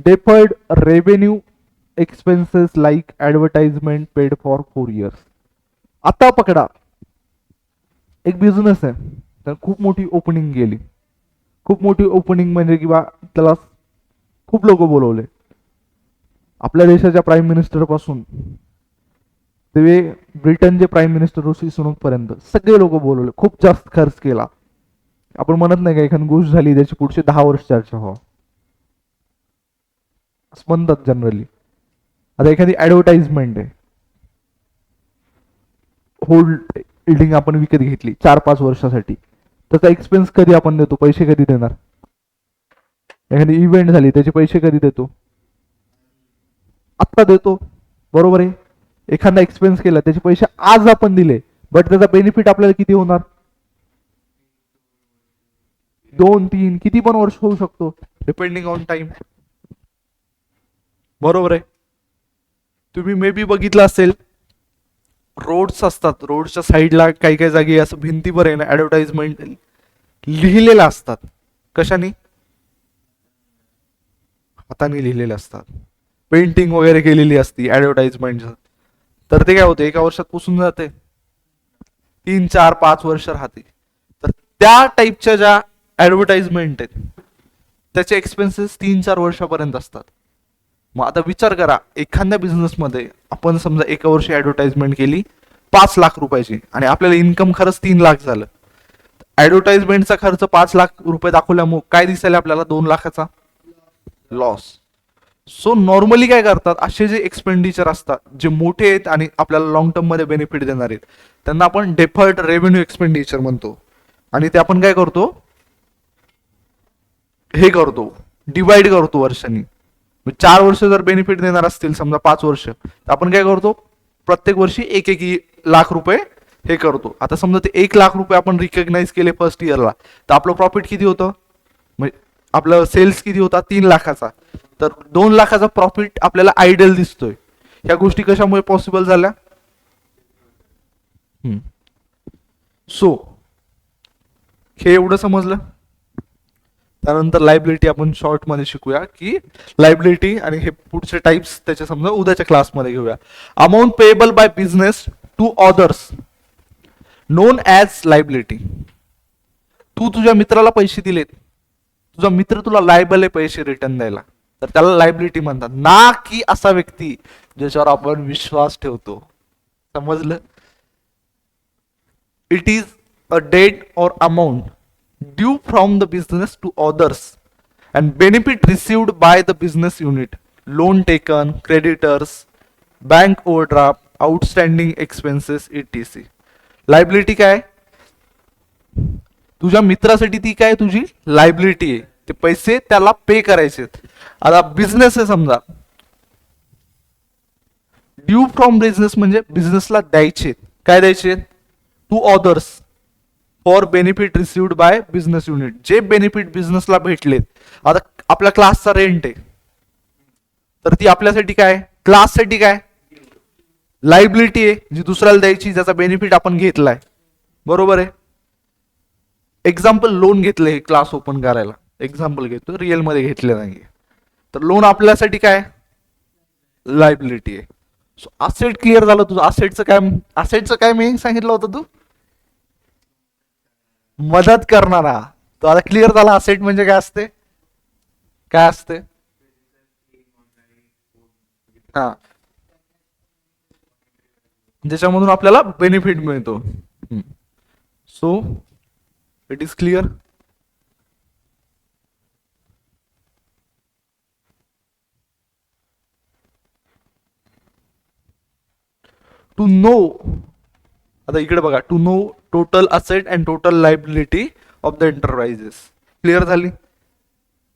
Deferred revenue expenses like advertisement paid for 4 years. आता पकडा, एक बिझनेस आहे, तर खूप मोठी ओपनिंग गेली, खूप मोठी ओपनिंग म्हणजे किंवा त्याला खूप लोक बोलवले, आपल्या देशाच्या प्राईम मिनिस्टर पासून ते ब्रिटनचे प्राईम मिनिस्टर ऋषी सुनक पर्यंत सगळे लोक बोलवले, खूप जास्त खर्च केला। आपण म्हणत नाही का एखादी गोष्ट झाली त्याची पुढचे 10 वर्ष चर्चा व्हावं, असं म्हणतात जनरली। आता एखादी ऍडव्हर्टाइजमेंट आहे, होल्डिंग आपण विकत घेतली 4-5 वर्षासाठी, त्याचा एक्सपेन्स कधी आपण देतो? पैसे कधी देणार? एखादी इव्हेंट झाली त्याचे पैसे कधी देतो? आत्ता देतो, बरोबर आहे। एखादा एक्सपेन्स केला त्याचे पैसे आज आपण दिले, बट त्याचा बेनिफिट आपल्याला किती होणार? 2-3 किती पण वर्ष होऊ शकतो, डिपेंडिंग ऑन टाइम, बरोबर आहे। तुम्ही मे बी बघितलं असेल, रोड्स असतात, रोडच्या साईडला काही काही जागी असं भिंतीवर आहे ना ऍडव्हर्टाइजमेंट लिहिलेल्या असतात, कशाने? हाताने लिहिलेले असतात, पेंटिंग वगैरे केलेली असती ऍडव्हर्टाइजमेंट, तर ते काय होते 1 वर्षात पुसून जाते, 3-4-5 वर्ष राहते। तर त्या टाईपच्या ज्या ऍडव्हर्टाइजमेंट आहेत त्याचे एक्सपेन्सेस 3-4 वर्षापर्यंत असतात। मग आता विचार करा, एखाद्या बिझनेसमध्ये आपण समजा 1 वर्ष ऍडव्हर्टाइजमेंट केली 5 लाख रुपयाची, आणि आपल्याला इन्कम खरंच 3 लाख झालं, ऍडव्हर्टाइजमेंटचा खर्च 5 लाख रुपये दाखवल्यामुळे काय दिसेल आपल्याला? 2 लाखाचा लॉस। सो नॉर्मली काय करतात, असे जे एक्सपेंडिचर असतात जे मोठे आहेत आणि आपल्याला लॉंग टर्म मध्ये बेनिफिट देणार आहेत, त्यांना आपण डेफर्ड रेव्हेन्यू एक्सपेंडिचर म्हणतो. आणि ते आपण काय करतो, हे करतो, डिवाइड करतो वर्षांनी. 4 वर्ष जर बेनिफिट देणार असतील, समजा 5 वर्ष, तर आपण काय करतो, प्रत्येक वर्षी एक एक लाख रुपये हे करतो. आता समजा ते 1 लाख रुपये आपण रिकग्नाइज केले फर्स्ट इयरला, तर आपलं प्रॉफिट किती होतं, म्हणजे आपलं सेल्स किती होता, 3 लाखाचा. तर 2 लाखाचा प्रॉफिट आपल्याला आयडियल दिसतोय. ह्या गोष्टी कशामुळे पॉसिबल झाल्या. सो हे एवढं समजलं. त्यानंतर लायबिलिटी आपण शॉर्ट मध्ये शिकूया, की लायबिलिटी आणि हे पुढचे टाइप्स त्याच्या समजा उद्याच्या क्लासमध्ये घेऊया. Amount payable by business to others known as liability. तू तुझ्या मित्राला पैसे दिलेत, तुझा मित्र तुला लायबल आहे पैसे रिटर्न द्यायला, तर त्याला लायबिलिटी म्हणतात, ना की असा व्यक्ती ज्याच्यावर आपण विश्वास ठेवतो. समजलं. इट इज अ डेट और amount due from the business to others and benefit received by the business unit. Loan taken, creditors, bank overdraft, outstanding expenses etc. Liability काय, तुझ्या मित्रासाठी ती काय तुझी लायबिलिटी आहे, ते पैसे त्याला पे करायचे. आता बिझनेस आहे समजा, ड्यू फ्रॉम बिझनेस म्हणजे बिझनेसला द्यायचे. काय द्यायचे, to others for benefit received by business unit. जे बेनिफिट बिझनेसला भेटलेत. आता आपल्या क्लासचा रेंट आहे, तर ती आपल्यासाठी काय, क्लाससाठी काय लायबिलिटी आहे, जी दुसऱ्याला द्यायची, ज्याचा बेनिफिट आपण घेतलाय. बरोबर आहे. एक्झाम्पल, लोन घेतलं हे क्लास ओपन करायला, एक्झाम्पल घेतो, रिअल मध्ये घेतले नाही. तर लोन आपल्यासाठी काय लायबिलिटी आहे. सो असेट क्लिअर झालं तुझं. असेटचं काय मिनिंग सांगितलं होतं तू, मदत करणारा. तो आता क्लिअर झाला असेट म्हणजे काय असते, काय असते. हा, ज्याच्यामधून आपल्याला बेनिफिट मिळतो. So it is clear. To know, आता इकडे बघा, to know total asset and total liability of the enterprises. Clear झाली.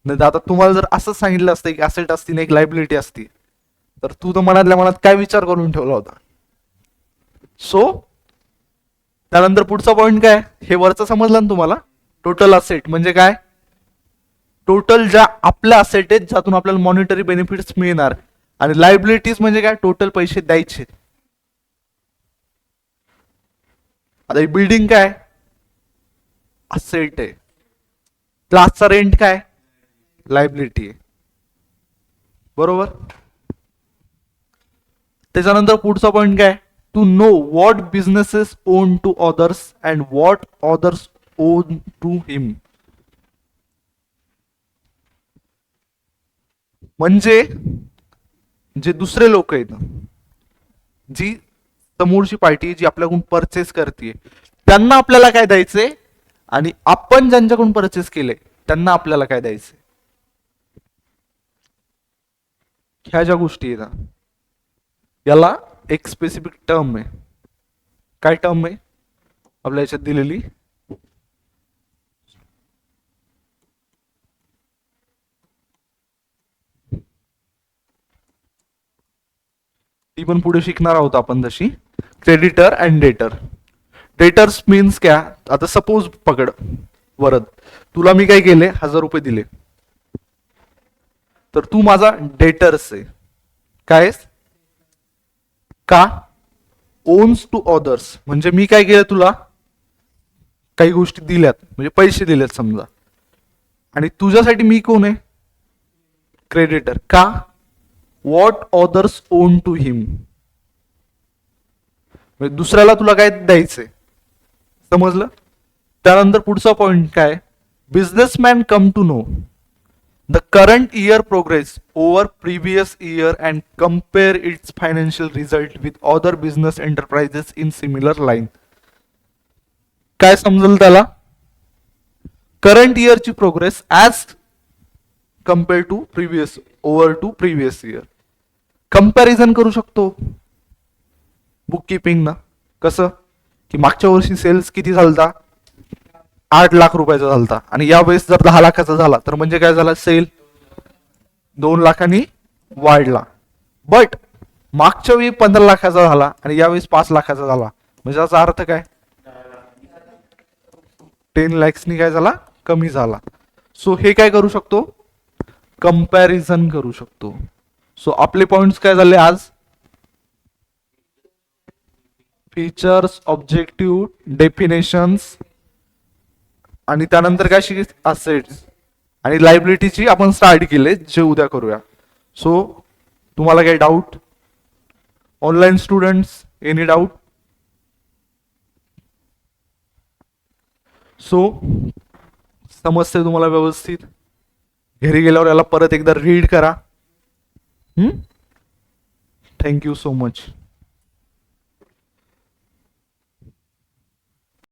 नाही आता तुम्हाला जर असं सांगितलं असतं की असेट असती ना एक लायबिलिटी असती, तर तू तर मनातल्या मनात काय विचार करून ठेवला होता. सो त्यानंतर पुढचा पॉइंट काय, हे वरचं समजलं ना तुम्हाला. टोटल असेट म्हणजे काय, टोटल ज्या आपल्या असेट आहेत ज्यातून आपल्याला मॉनिटरी बेनिफिट्स मिळणार. आणि लायबिलिटीज म्हणजे काय, टोटल पैसे द्यायचे. आता ही बिल्डिंग काय असेट आहे, क्लासचा रेंट काय लायबिलिटी आहे. बरोबर. त्याच्यानंतर पुढचा पॉइंट काय, to know what businesses own to others and what others own to him. म्हणजे जे दुसरे लोक आहेत, जी समोरची पार्टी जी आपल्याकडून परचेस करते, त्यांना आपल्याला काय द्यायचंय, आणि आपण ज्यांच्याकडून परचेस केले त्यांना आपल्याला काय द्यायचंय. ह्या ज्या गोष्टी आहेत, याला एक स्पेसिफिक टर्म आहे. काय टर्म आहे आपल्या याच्यात दिलेली, ती पण पुढे शिकणार आहोत आपण तशी. क्रेडिटर अँड डेटर. डेटर्स मीन्स क्या, आता सपोज पकड वरद, तुला मी काय केले, 1000 रुपये दिले, तर तू माझा डेटर्स आहे. काय का, ओन्स टू ऑदर्स, म्हणजे मी काय केलं, तुला काही गोष्टी दिल्यात, म्हणजे पैसे दिलेत समजा, आणि तुझ्यासाठी मी कोण आहे, क्रेडिटर. का, what others own to him, दुसऱ्याला तुला काय द्यायचंय. समजलं. त्यानंतर पुढचा पॉइंट काय, businessman come to know the current year progress over previous year and compare its financial result with other business enterprises in similar line. काय समजेल त्याला, करंट इयरची progress as compare to previous over to previous year. Comparison करू शकतो बुक किपिंग ना. कसं की मागच्या वर्षी सेल्स किती झालता, 8 लाख रुपयाचा झालता आणि यावेळेस जर 10 लाखाचा झाला तर म्हणजे काय झाला, सेल 2 लाखांनी वाढला. बट मागच्या वेळी 15 लाखाचा झाला आणि यावेळेस 5 लाखाचा झाला, म्हणजे याचा अर्थ काय, 10 lakhsनी काय झाला, कमी झाला. सो हे काय करू शकतो, कंपॅरिझन करू शकतो. सो आपले पॉइंट्स काय झाले आज, फीचर्स, ऑब्जेक्टिव्ह, डेफिनेशन्स आणि त्यानंतर काय शिक, असेट्स आणि लायबिलिटीची आपण स्टार्ट केले, जे उद्या करूया. सो तुम्हाला काही doubt, online students, any doubt? So समजते तुम्हाला व्यवस्थित, घरी गेल्यावर याला परत एकदा रीड करा. Thank you so much.